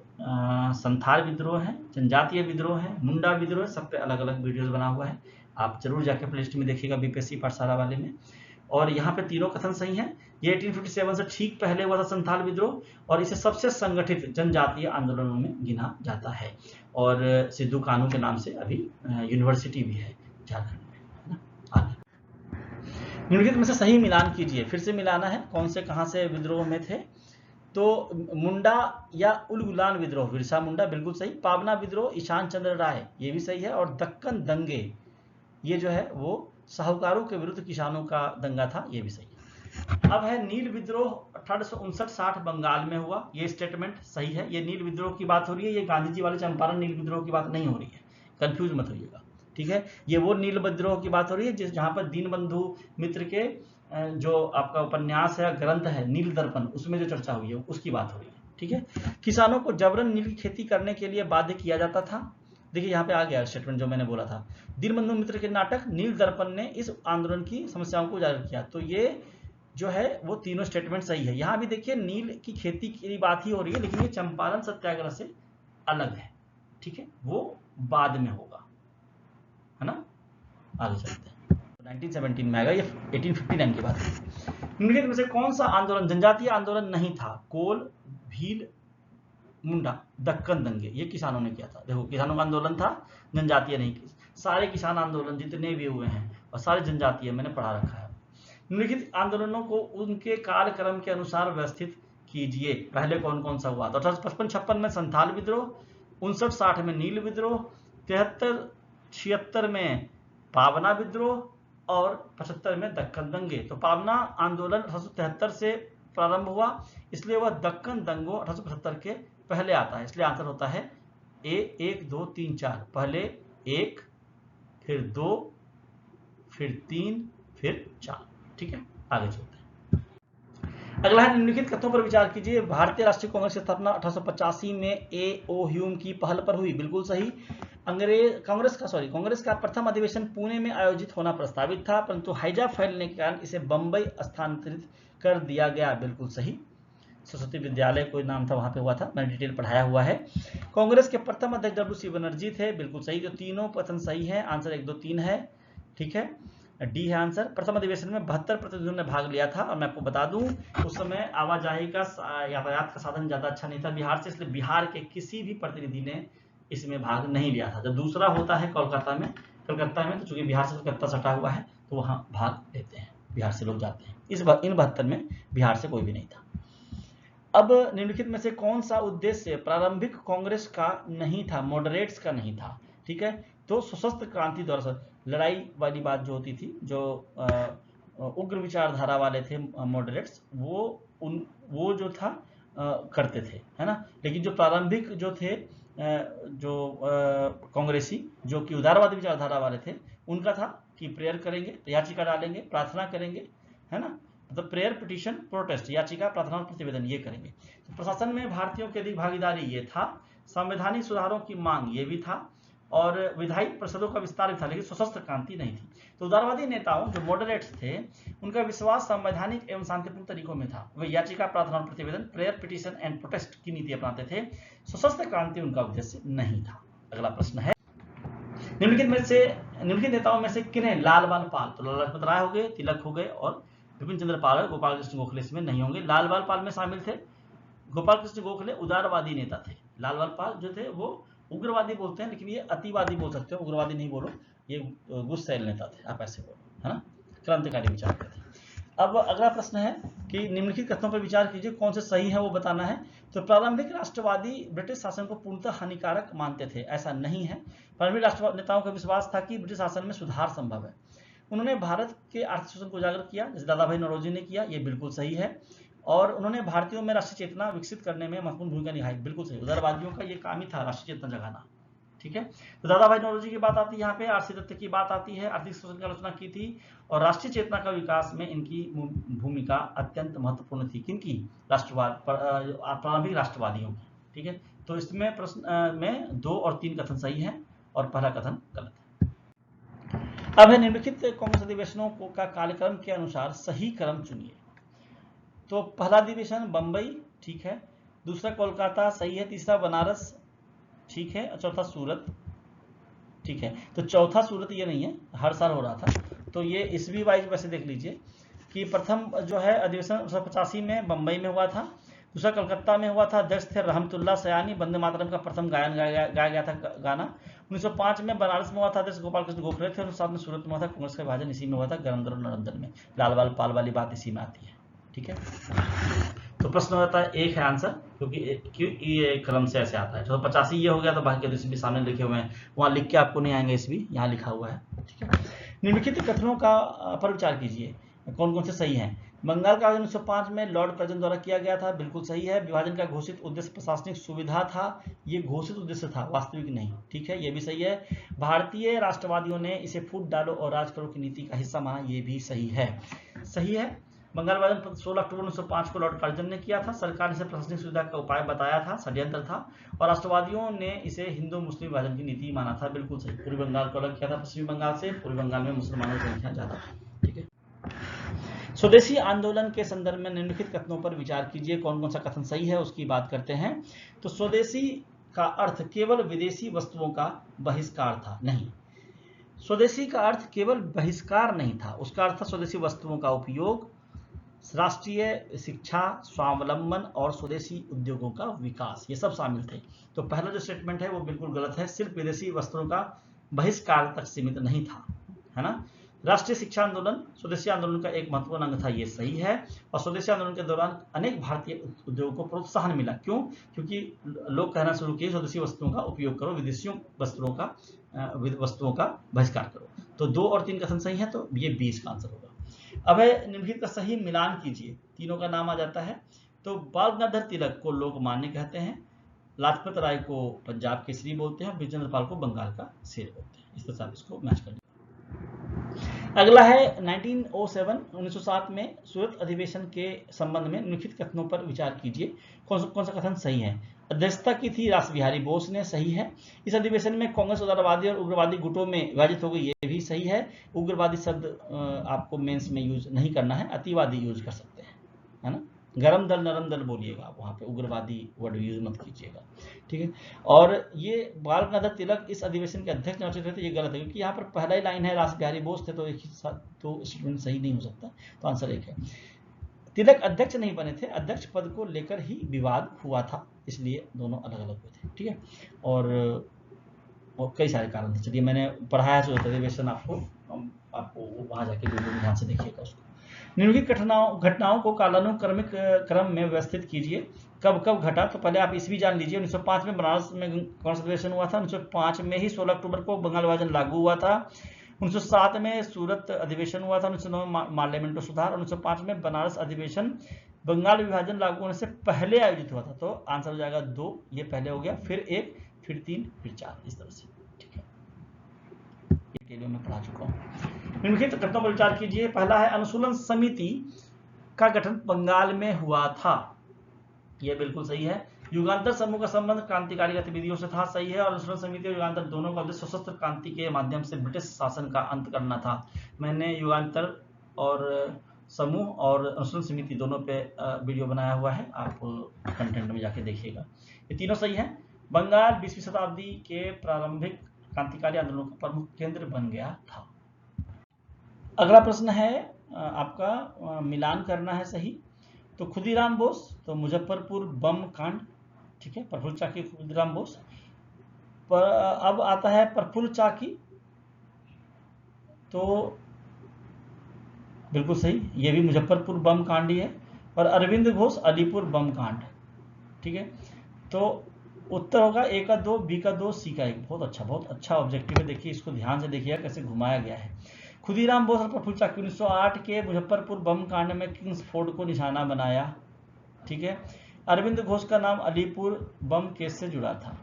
संथाल विद्रोह है, जनजातीय विद्रोह है, मुंडा विद्रोह, सब पे अलग अलग वीडियोस बना हुआ है, आप जरूर जाके प्लेलिस्ट में देखिएगा बीपीएससी पाठशाला वाले में। और यहाँ पे तीनों कथन सही हैं। ये 1857 से ठीक पहले हुआ था संथाल विद्रोह, और इसे सबसे संगठित जनजातीय आंदोलनों में गिना जाता है। और सिद्धू कान्हू के नाम से अभी यूनिवर्सिटी भी है झारखंड में, है ना। आगे निम्नलिखित में से सही मिलान कीजिए, फिर से मिलाना है कौन से कहां से विद्रोह में थे। तो मुंडा या उलगुलान विद्रोह बिरसा मुंडा, बिल्कुल सही। पावना विद्रोह ईशान चंद्र राय, ये भी सही है। और दक्कन दंगे, ये जो है वो साहूकारों के विरुद्ध किसानों का दंगा था, ये भी सही है। अब है नील विद्रोह 1859-60 बंगाल में हुआ, ये स्टेटमेंट सही है। ये नील विद्रोह की बात हो रही है, ये गांधी जी वाले चंपारण नील विद्रोह की बात नहीं हो रही है, कंफ्यूज मत होइएगा। ठीक है, ये वो नील विद्रोह की बात हो रही है जहां पर दीनबंधु मित्र के जो आपका उपन्यास है, ग्रंथ है नील दर्पण, उसमें जो चर्चा हुई है उसकी बात हो रही है। ठीक है, किसानों को जबरन नील की खेती करने के लिए बाध्य किया जाता था। देखिए यहाँ पे आ गया स्टेटमेंट जो मैंने बोला था। दीनबंधु मित्र के नाटक नील दर्पण ने इस आंदोलन की समस्याओं को उजागर किया। तो ये जो है वो तीनों स्टेटमेंट सही है। यहाँ भी देखिए नील की खेती की बात ही हो रही है, लेकिन ये चंपारण सत्याग्रह से अलग है। ठीक है, वो बाद में होगा, है ना। आगे चलते हैं, 1917 में आएगा, ये 1859 की बात है। निम्नलिखित में से कौन सा आंदोलन जनजातीय आंदोलन नहीं था? कोल, भील, मुंडा, दक्कन दंगे, ये किसानों ने किया था। देखो किसानों का आंदोलन था, जनजातीय नहीं। सारे किसान आंदोलन जितने भी हुए हैं और सारे जनजातीय मैंने पढ़ा रखा है। निम्नलिखित आंदोलनों को उनके कार्यक्रम के अनुसार व्यवस्थित कीजिए। पहले कौन कौन सा हुआ? तो 1855-56 में संथाल विद्रोह, 59-60 में नील विद्रोह, 73-76 में पावना विद्रोह और 75 में दक्कन दंगे। तो पावना आंदोलन 1873 से प्रारंभ हुआ, इसलिए वह दक्कन दंगों 1875 के पहले आता है। इसलिए आंसर होता है ए 1 2 3 4। पहले 1, फिर 2, फिर 3, फिर 4। ठीक है, आगे चलते हैं। अगला है निम्नलिखित कथनों पर विचार कीजिए। भारतीय राष्ट्रीय कांग्रेस की स्थापना 1885 में ए.ओ. ह्यूम की पहल पर हुई। बिल्कुल सही। कांग्रेस का प्रथम अधिवेशन पुणे में आयोजित होना प्रस्तावित था, परंतु हैजा फैलने के कारण इसे बंबई स्थानांतरित कर दिया गया। बिल्कुल सही। सरस्वती विद्यालय कोई नाम था, वहां पे हुआ था, मैंने डिटेल पढ़ाया हुआ है। कांग्रेस के प्रथम अध्यक्ष डब्ल्यू.सी. बनर्जी थे। बिल्कुल सही। जो तीनों कथन सही है, आंसर 1, 2, 3 है। ठीक है, डी है आंसर। प्रथम अधिवेशन में 72 प्रतिनिधियों ने भाग लिया था, और मैं आपको बता दूं उस समय आवाजाही का यातायात का साधन ज्यादा अच्छा नहीं था बिहार से, इसलिए बिहार के किसी भी प्रतिनिधि ने इसमें भाग नहीं लिया था। जब दूसरा होता है कलकत्ता में, तो चूंकि बिहार से कलकत्ता सटा हुआ है तो वहां भाग लेते हैं, बिहार से लोग जाते हैं। इन 72 में बिहार से कोई भी नहीं था। अब निम्नलिखित में से कौन सा उद्देश्य प्रारंभिक कांग्रेस का नहीं था, मॉडरेट्स का नहीं था? ठीक है, तो सशस्त्र क्रांति द्वारा लड़ाई वाली बात जो होती थी, जो उग्र विचारधारा वाले थे मॉडरेट्स, वो जो था करते थे, है ना। लेकिन जो प्रारंभिक जो थे जो कांग्रेसी, जो कि उदारवादी विचारधारा वाले थे, उनका था कि प्रेयर करेंगे, याचिका डालेंगे, प्रार्थना करेंगे, है ना। मतलब प्रेयर, पिटीशन, प्रोटेस्ट, याचिका, प्रार्थना और प्रतिवेदन, ये करेंगे। तो प्रशासन में भारतीयों की अधिक भागीदारी, ये था। संवैधानिक सुधारों की मांग, ये भी था। और विधायी परिषदों का विस्तार भी था, लेकिन सशस्त्र क्रांति नहीं थी। तो उदारवादी नेताओं, जो मॉडरेट्स थे, उनका विश्वास संवैधानिक एवं शांतिपूर्ण तरीकों में था। वे याचिका, प्रार्थना और प्रतिवेदन, प्रेयर, पिटीशन एंड प्रोटेस्ट की नीति अपनाते थे। सशस्त्र क्रांति उनका उद्देश्य नहीं था। अगला प्रश्न है, निम्नलिखित नेताओं में से किन्हें लाल बाल पाल, तो लाला लजपत राय हो गए, तिलक हो गए, और विपिन चंद्र पाल, गोपाल कृष्ण गोखले इसमें नहीं होंगे। लाल बाल पाल में शामिल थे गोपाल कृष्ण गोखले, उदारवादी नेता थे। लाल बाल पाल जो थे वो उग्रवादी बोलते हैं, लेकिन ये अतिवादी बोल सकते हो, उग्रवादी नहीं बोलो, ये गुस्सैल नेता थे, आप ऐसे बोलो, है ना, क्रांतिकारी विचार थे। अब अगला प्रश्न है कि निम्नलिखित कथनों पर विचार कीजिए, कौन से सही है वो बताना है। तो प्रारंभिक राष्ट्रवादी ब्रिटिश शासन को पूर्णतः हानिकारक मानते थे, ऐसा नहीं है। प्रारंभिक राष्ट्रवादी नेताओं का विश्वास था कि ब्रिटिश शासन में सुधार संभव है। उन्होंने भारत के आर्थिक शोषण को उजागर किया, जैसे दादा भाई नौरोजी ने किया, ये बिल्कुल सही है। और उन्होंने भारतीयों में राष्ट्रीय चेतना विकसित करने में महत्वपूर्ण भूमिका निभाई, बिल्कुल सही। उदारवादियों का ये काम ही था, राष्ट्रीय चेतना जगाना। ठीक है, तो दादा भाई नौरोजी की बात आती है यहाँ पे, आरसी दत्त की बात आती है, आर्थिक शोषण की आलोचना की थी, और राष्ट्रीय चेतना का विकास में इनकी भूमिका अत्यंत महत्वपूर्ण थी। किनकी? प्रारंभिक राष्ट्रवादियों की। ठीक है, तो इसमें प्रश्न में 2 और 3 कथन सही है, और पहला कथन गलत है। अब है निम्नलिखित कांग्रेस अधिवेशनों का कार्यक्रम के अनुसार सही क्रम चुनिए। तो पहला अधिवेशन बंबई, ठीक है, दूसरा कोलकाता, सही है, तीसरा बनारस, ठीक है, और चौथा सूरत, ठीक है। तो चौथा सूरत ये नहीं है, हर साल हो रहा था, तो ये ईस्वी वाइज वैसे देख लीजिए कि प्रथम जो है अधिवेशन 1985 में बंबई में हुआ था, दूसरा कलकत्ता में हुआ था, अध्यक्ष थे रहमतुल्लाह सयानी, वंदे मातरम का प्रथम गायन गाया गया था गाना। 1905 में बनारस में हुआ था, अध्यक्ष गोपाल कृष्ण गोखले थे, 1907 में सूरत में हुआ था, कांग्रेस का विभाजन इसी में हुआ था, गरम गरम नरंदन में। लाल बाल पाल वाली बात इसी में आती है। ठीक है, तो प्रश्न होता है 1 है आंसर, क्योंकि ये क्रम से ऐसे आता है। तो 85 ये हो गया, तो बाकी के भी सामने लिखे हुए हैं, वहां लिख के आपको नहीं आएंगे, इसलिए यहाँ लिखा हुआ है। ठीक है, निम्नलिखित कथनों का पर विचार कीजिए, कौन कौन से सही हैं। बंगाल का विभाजन 1905 में लॉर्ड कर्जन द्वारा किया गया था, बिल्कुल सही है। विभाजन का घोषित उद्देश्य प्रशासनिक सुविधा था, ये घोषित उद्देश्य था, वास्तविक नहीं। ठीक है, ये भी सही है। भारतीय राष्ट्रवादियों ने इसे फूट डालो और राज करो की नीति का हिस्सा माना, ये भी सही है। सही है, बंगाल विभाजन 16 अक्टूबर 1905 को लॉर्ड कर्जन ने किया था, सरकार ने इसे प्रशासनिक सुविधा का उपाय बताया था, षड्यंत्र था, और राष्ट्रवादियों ने इसे हिंदू मुस्लिम विभाजन की नीति माना था, बिल्कुल सही। पूर्वी बंगाल को अलग किया था पश्चिमी बंगाल से, पूर्वी बंगाल में मुसलमानों की संख्या ज्यादा थी। ठीक है, स्वदेशी आंदोलन के संदर्भ में निम्नलिखित कथनों पर विचार कीजिए, कौन कौन सा कथन सही है उसकी बात करते हैं। तो स्वदेशी का अर्थ केवल विदेशी वस्तुओं का बहिष्कार था, नहीं। स्वदेशी का अर्थ केवल बहिष्कार नहीं था, उसका अर्थ था स्वदेशी वस्तुओं का उपयोग, राष्ट्रीय शिक्षा, स्वावलंबन और स्वदेशी उद्योगों का विकास, ये सब शामिल थे। तो पहला जो स्टेटमेंट है वो बिल्कुल गलत है, सिर्फ विदेशी वस्त्रों का बहिष्कार तक सीमित नहीं था, है ना। राष्ट्रीय शिक्षा आंदोलन स्वदेशी आंदोलन का एक महत्वपूर्ण अंग था, ये सही है। और स्वदेशी आंदोलन के दौरान अनेक भारतीय उद्योगों को प्रोत्साहन मिला, क्यों? क्योंकि लोग कहना शुरू किए स्वदेशी वस्तुओं का उपयोग करो, विदेशियों वस्तुओं का बहिष्कार करो। तो 2 और 3 कथन सही है, तो ये 20 का आंसर होगा। अब है निम्नलिखित का सही मिलान कीजिए, तीनों का नाम आ जाता है। तो बाल गंगाधर तिलक को लोकमान्य कहते हैं, लाजपत राय को पंजाब केसरी बोलते हैं, बिपिन चंद्र पाल को बंगाल का शेर बोलते हैं। इस तरह से आप इसको मैच कर लीजिए। अगला है 1907 में सूरत अधिवेशन के संबंध में निम्नलिखित कथनों पर विचार कीजिए, कौन सा कथन सही है। अध्यक्षता की थी रास बिहारी बोस ने, सही है। इस अधिवेशन में कांग्रेस उदारवादी और उग्रवादी गुटों में विभाजित हो गई, ये भी सही है। उग्रवादी शब्द आपको मेंस में यूज नहीं करना है, अतिवादी यूज कर सकते हैं, है ना। गरम दल नरम दल बोलिएगा, वहां पे उग्रवादी वर्ड यूज मत कीजिएगा, ठीक है। और ये बाल गंगाधर तिलक इस अधिवेशन के अध्यक्ष निर्वाचित हुए थे, ये गलत है क्योंकि यहाँ पर पहला ही लाइन है रास बिहारी बोस थे, तो एक ही साथ तो स्टेटमेंट सही नहीं हो सकता, तो आंसर एक है। तिलक अध्यक्ष नहीं बने थे, अध्यक्ष पद को लेकर ही विवाद हुआ था, इसलिए दोनों अलग अलग हुए थे, ठीक है। और कई सारे कारण थे, चलिए मैंने पढ़ाया है सूरत अधिवेशन आपको वहां जाके वीडियो में ध्यान से देखिएगा उसको। निम्नलिखित घटनाओं को कालानुक्रमिक क्रम में व्यवस्थित कीजिए, कब कब घटा। तो पहले आप इसवी जान लीजिए, 1905 में बनारस में कौन सा अधिवेशन हुआ था, 1905 में ही 16 अक्टूबर को बंगाल विभाजन लागू हुआ था। 1907 में सूरत अधिवेशन हुआ था, 1909 में मार्लियामेंटो सुधार, 1905 में बनारस अधिवेशन बंगाल विभाजन लागू होने से पहले आयोजित हुआ था। तो आंसर हो जाएगा 2, ये पहले हो गया, फिर 1, फिर 3, फिर 4, इस तरह से, ठीक है। ये मैं पढ़ा चुका हूँ। निम्नलिखित घटनाओं पर विचार कीजिए। पहला है अनुशीलन समिति का गठन बंगाल में हुआ था, यह बिल्कुल सही है। युगांतर समूह का संबंध क्रांतिकारी गतिविधियों से था, सही है। और अनुशीलन समिति और युगांतर दोनों का उद्देश्य सशस्त्र क्रांति के माध्यम से ब्रिटिश शासन का अंत करना था। मैंने युगांतर और समूह और अनुशीलन समिति दोनों पे वीडियो बनाया हुआ है, आप कंटेंट में जाके देखिएगा। ये तीनों सही है। बंगाल 20वीं शताब्दी के प्रारंभिक क्रांतिकारी आंदोलन का प्रमुख केंद्र बन गया था। अगला प्रश्न है आपका मिलान करना है सही। तो खुदीराम बोस, तो मुजफ्फरपुर बम कांड, ठीक है, प्रफुल्ल चाकी खुदीराम बोस। पर अब आता है प्रफुल्ल चाकी, तो बिल्कुल सही, ये भी मुजफ्फरपुर बम कांड ही है। और अरविंद घोष अलीपुर बम कांड, ठीक है। तो उत्तर होगा ए का 2, बी का 2, सी का 1। बहुत अच्छा ऑब्जेक्टिव है, देखिए इसको ध्यान से देखिएगा कैसे घुमाया गया है। खुदीराम बोस और प्रफुल्ल चाकी 1908 के मुजफ्फरपुर बम कांड में किंग्स फोर्ड को निशाना बनाया, ठीक है। अरविंद घोष का नाम अलीपुर बम केस से जुड़ा था।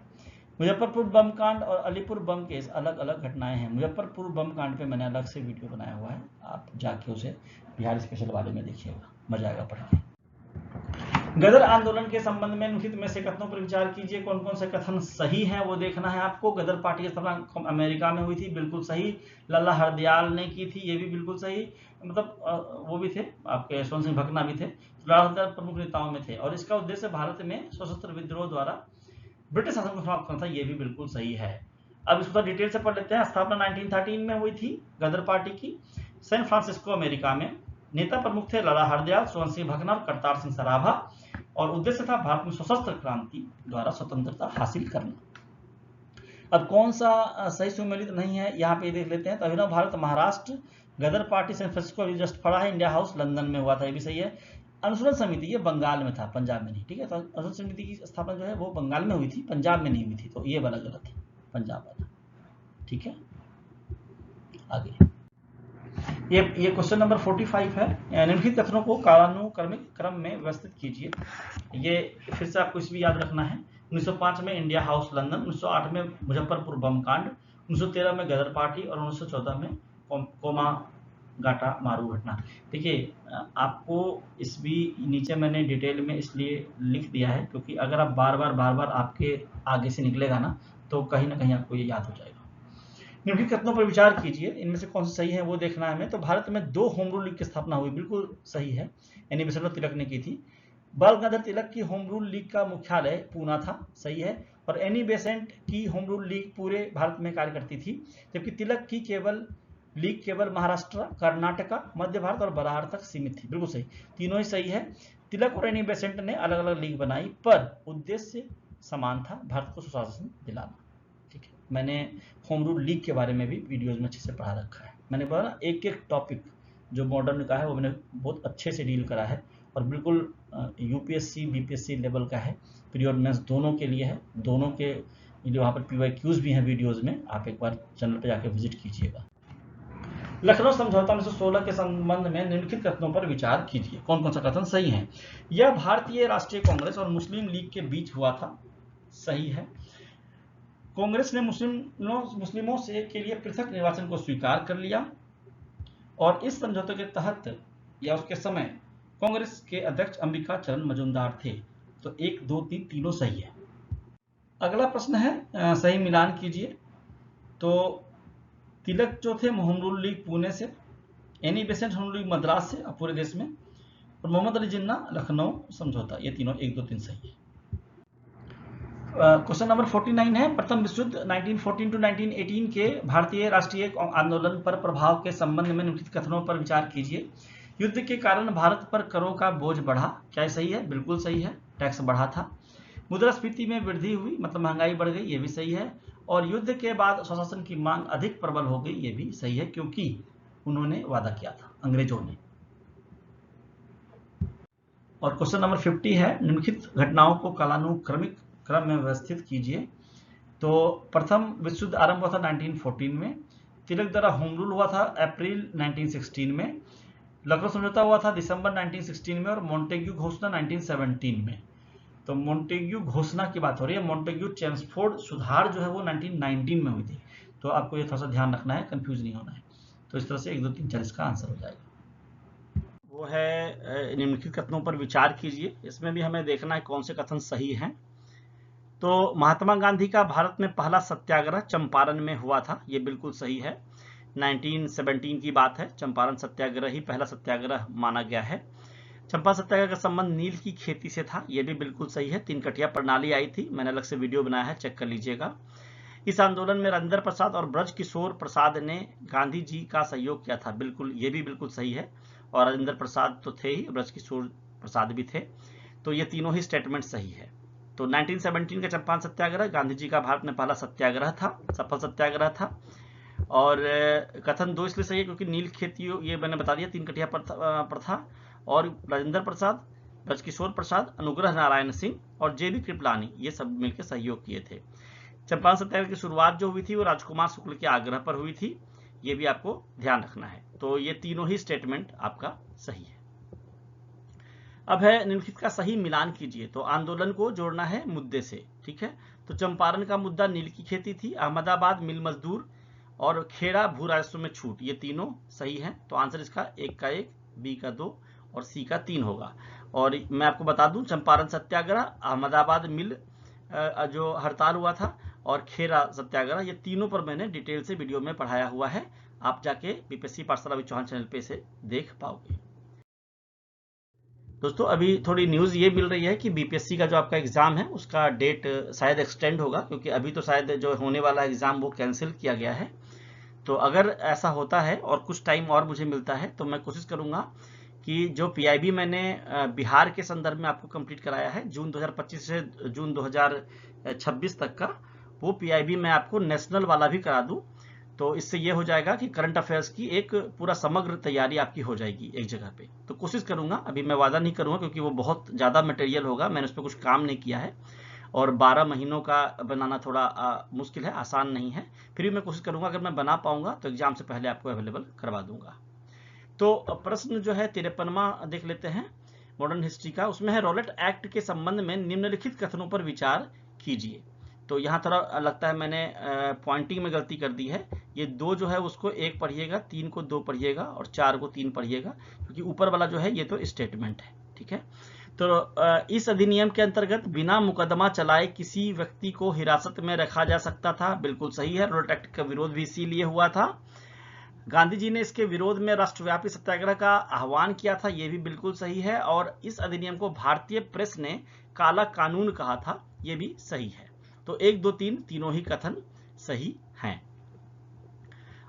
मुजफ्फरपुर बम कांड और अलीपुर बम केस अलग अलग घटनाएं हैं। मुजफ्फरपुर बम कांड पे मैंने अलग से वीडियो बनाया हुआ है, आप जाके उसे बिहार स्पेशल वाले में देखिएगा, मजा आएगा पढ़ के। गदर आंदोलन के संबंध में निम्नलिखित में से कथनों पर विचार कीजिए, कौन कौन से कथन सही हैं वो देखना है आपको। गदर पार्टी की स्थापना अमेरिका में हुई थी, बिल्कुल सही। लल्ला हरदयाल ने की थी, ये भी बिल्कुल सही। मतलब वो भी थे आपके यशवंत सिंह भकना भी थे, हरदयाल प्रमुख नेताओं में थे। और इसका उद्देश्य भारत में सशस्त्र विद्रोह द्वारा ब्रिटिश शासन को समाप्त करना था, ये भी बिल्कुल सही है। अब इसको डिटेल से पढ़ लेते हैं। स्थापना 1913 में हुई थी गदर पार्टी की, सैन फ्रांसिस्को अमेरिका में। नेता प्रमुख थे लला हरदयाल, यशवंत सिंह भकना और करतार सिंह सराभा। और उद्देश्य था भारत में सशस्त्र क्रांति द्वारा स्वतंत्रता हासिल करना। अब कौन सा सही सुमेलित नहीं है यहाँ पे देख लेते हैं। तो अभिनव भारत महाराष्ट्र, गदर पार्टी सैन फ्रांसिस्को अभी जस्ट पढ़ा है, इंडिया हाउस लंदन में हुआ था, ये भी सही है। अनुशीलन समिति ये बंगाल में था, पंजाब में नहीं, ठीक है। तो अनुशीलन समिति की स्थापना जो है वो बंगाल में हुई थी, पंजाब में नहीं हुई थी, तो ये वाला गलत है, पंजाब वाला, ठीक है। आगे ये क्वेश्चन नंबर 45 है। निम्नलिखित कथनों को कालानुक्रमिक क्रम में व्यवस्थित कीजिए। ये फिर से आपको इसमें याद रखना है। 1905 में इंडिया हाउस लंदन, 1908 में मुजफ्फरपुर बम कांड, 1913 में गदर पार्टी और 1914 में कोमा गाटा मारू घटना। देखिए आपको इस भी नीचे मैंने डिटेल में इसलिए लिख दिया है क्योंकि अगर आप बार बार आपके आगे से निकलेगा ना, तो कहीं ना कहीं आपको ये याद हो जाएगा। निम्नलिखित कथनों पर विचार कीजिए, इनमें से कौन सा सही है वो देखना है हमें। तो भारत में 2 होम रूल लीग की स्थापना हुई, बिल्कुल सही है, एनी बेसेंट तिलक ने की थी। बाल गंगाधर तिलक की होम रूल लीग का मुख्यालय पूना था, सही है। और एनी बेसेंट की होम रूल लीग पूरे भारत में कार्य करती थी, जबकि तिलक की लीग केवल महाराष्ट्र, कर्नाटका, मध्य भारत और बरार तक सीमित थी, बिल्कुल सही, तीनों ही सही है। तिलक और एनी बेसेंट ने अलग अलग लीग बनाई, पर उद्देश्य समान था, भारत को सुशासन दिलाना, ठीक है। मैंने होम रूल लीग के बारे में भी वीडियोज में अच्छे से पढ़ा रखा है। मैंने बोला ना, एक एक टॉपिक जो मॉडर्न का है वो मैंने बहुत अच्छे से डील करा है, और बिल्कुल यूपीएससी बीपीएससी लेवल का है, प्री और मेंस दोनों के लिए है। दोनों के लिए वहाँ पर पीवाईक्यूज भी हैं वीडियोज में, आप एक बार चैनल पर जाकर विजिट कीजिएगा। लखनऊ समझौता 1916 के संबंध में निम्नलिखित कथनों पर विचार कीजिए, कौन कौन सा कथन सही है। यह भारतीय राष्ट्रीय कांग्रेस और मुस्लिम लीग के बीच हुआ था, सही है। कांग्रेस ने मुस्लिमों से के लिए पृथक निर्वाचन को स्वीकार कर लिया। और इस समझौते के तहत या उसके समय कांग्रेस के अध्यक्ष अंबिका चरण मजूमदार थे। तो 1, 2, 3 तीनों सही है। अगला प्रश्न है, सही मिलान कीजिए। तो तिलक जो थे होम लीग पुणे से, Annie Besant home league Madras से पूरे देश में, और मोहम्मद अली जिन्ना लखनऊ समझौता, ये तीनों 1, 2, 3 सही है। क्वेश्चन नंबर 49 है, प्रथम विश्व युद्ध 1914 टू 1918 के भारतीय राष्ट्रीय आंदोलन पर प्रभाव के संबंध में निम्नलिखित कथनों पर विचार कीजिए। युद्ध के कारण भारत पर करों का बोझ बढ़ा, क्या सही है? बिल्कुल सही है, टैक्स बढ़ा था। मुद्रास्फीति में वृद्धि हुई, मतलब महंगाई बढ़ गई, ये भी सही है। और युद्ध के बाद स्वशासन की मांग अधिक प्रबल हो गई, ये भी सही है, क्योंकि उन्होंने वादा किया था अंग्रेजों ने। और क्वेश्चन नंबर 50 है, निम्नलिखित घटनाओं को कालानुक्रमिक क्रम में व्यवस्थित कीजिए। तो प्रथम विश्व युद्ध आरंभ हुआ था 1914 में, तिलक द्वारा होम रूल हुआ था अप्रैल 1916 में, लखनऊ समझौता हुआ था दिसंबर 1916 में, और मॉन्टेग्यू घोषणा 1917 में। तो मॉन्टेग्यू घोषणा की बात हो रही है, मॉन्टेग्यू चेम्सफोर्ड सुधार जो है वो 1919 में हुई थी। तो आपको ये थोड़ा सा ध्यान रखना है, कंफ्यूज नहीं होना है। तो इस तरह से 1, 2, 3, 4 इसका आंसर हो जाएगा। वो है निम्नलिखित कथनों पर विचार कीजिए। इसमें भी हमें देखना है कौन से कथन सही हैं। तो महात्मा गांधी का भारत में पहला सत्याग्रह चंपारण में हुआ था, ये बिल्कुल सही है। 1917 की बात है, चंपारण सत्याग्रह ही पहला सत्याग्रह माना गया है। चंपा सत्याग्रह का संबंध नील की खेती से था, यह भी बिल्कुल सही है। 3 कटिया प्रणाली आई थी, मैंने अलग से वीडियो बनाया है, चेक कर लीजिएगा। इस आंदोलन में राजेंद्र प्रसाद और ब्रज किशोर प्रसाद ने गांधी जी का सहयोग किया था, बिल्कुल ये भी बिल्कुल सही है। और राजेंद्र प्रसाद तो थे ही, ब्रज किशोर प्रसाद भी थे, तो ये तीनों ही स्टेटमेंट सही है। तो 1917 का चंपारण सत्याग्रह गांधी जी का भारत में पहला सत्याग्रह था, सफल सत्याग्रह था। और कथन 2 इसलिए सही है क्योंकि नील खेती, ये मैंने बता दिया, 3 कटिया प्रथा, और राजेंद्र प्रसाद, ब्रजकिशोर प्रसाद, अनुग्रह नारायण सिंह और JB कृपलानी, ये सब मिलकर सहयोग किए थे। चंपारण सत्याग्रह की शुरुआत जो हुई थी वो राजकुमार शुक्ल के आग्रह पर हुई थी, ये भी आपको ध्यान रखना है। तो ये तीनों ही स्टेटमेंट आपका सही है। अब है निम्नलिखित का सही मिलान कीजिए। तो आंदोलन को जोड़ना है मुद्दे से, ठीक है। तो चंपारण का मुद्दा नील की खेती थी, अहमदाबाद मिल मजदूर और खेड़ा भू राजस्व में छूट, ये तीनों सही है। तो आंसर इसका 1 का 1, B का 2 और C का 3 होगा। और मैं आपको बता दूं, चंपारण सत्याग्रह, अहमदाबाद मिल जो हड़ताल हुआ था, और खेड़ा सत्याग्रह, ये तीनों पर मैंने डिटेल से वीडियो में पढ़ाया हुआ है, आप जाके BPSC पाठशाला विद चौहान चैनल पे से देख पाओगे। दोस्तों अभी थोड़ी न्यूज़ ये मिल रही है कि BPSC का जो आपका एग्ज़ाम है उसका डेट शायद एक्सटेंड होगा, क्योंकि अभी तो शायद जो होने वाला एग्ज़ाम वो कैंसिल किया गया है। तो अगर ऐसा होता है और कुछ टाइम और मुझे मिलता है तो मैं कोशिश करूंगा कि जो PIB मैंने बिहार के संदर्भ में आपको कंप्लीट कराया है जून 2025 से जून 2026 तक का, वो PIB मैं आपको नेशनल वाला भी करा दूं। तो इससे ये हो जाएगा कि करंट अफेयर्स की एक पूरा समग्र तैयारी आपकी हो जाएगी एक जगह पे। तो कोशिश करूंगा, अभी मैं वादा नहीं करूंगा क्योंकि वो बहुत ज़्यादा मटेरियल होगा, मैंने उस पर कुछ काम नहीं किया है, और 12 महीनों का बनाना थोड़ा मुश्किल है, आसान नहीं है। फिर भी मैं कोशिश करूंगा, अगर मैं बना पाऊंगा तो एग्जाम से पहले आपको अवेलेबल करवा दूंगा। तो प्रश्न जो है 53वां देख लेते हैं मॉडर्न हिस्ट्री का। उसमें है रॉलेट एक्ट के संबंध में निम्नलिखित कथनों पर विचार कीजिए। तो यहाँ थोड़ा लगता है मैंने पॉइंटिंग में गलती कर दी है। ये 2 जो है उसको 1 पढ़िएगा, 3 को 2 पढ़िएगा और 4 को 3 पढ़िएगा, क्योंकि ऊपर वाला जो है ये तो स्टेटमेंट है, ठीक है। तो इस अधिनियम के अंतर्गत बिना मुकदमा चलाए किसी व्यक्ति को हिरासत में रखा जा सकता था, बिल्कुल सही है। रॉलेट एक्ट का विरोध भी इसीलिए हुआ था। गांधी जी ने इसके विरोध में राष्ट्रव्यापी सत्याग्रह का आह्वान किया था, यह भी बिल्कुल सही है। और इस अधिनियम को भारतीय प्रेस ने काला कानून कहा था, यह भी सही है। तो 1, 2, 3 तीनों ही कथन सही हैं।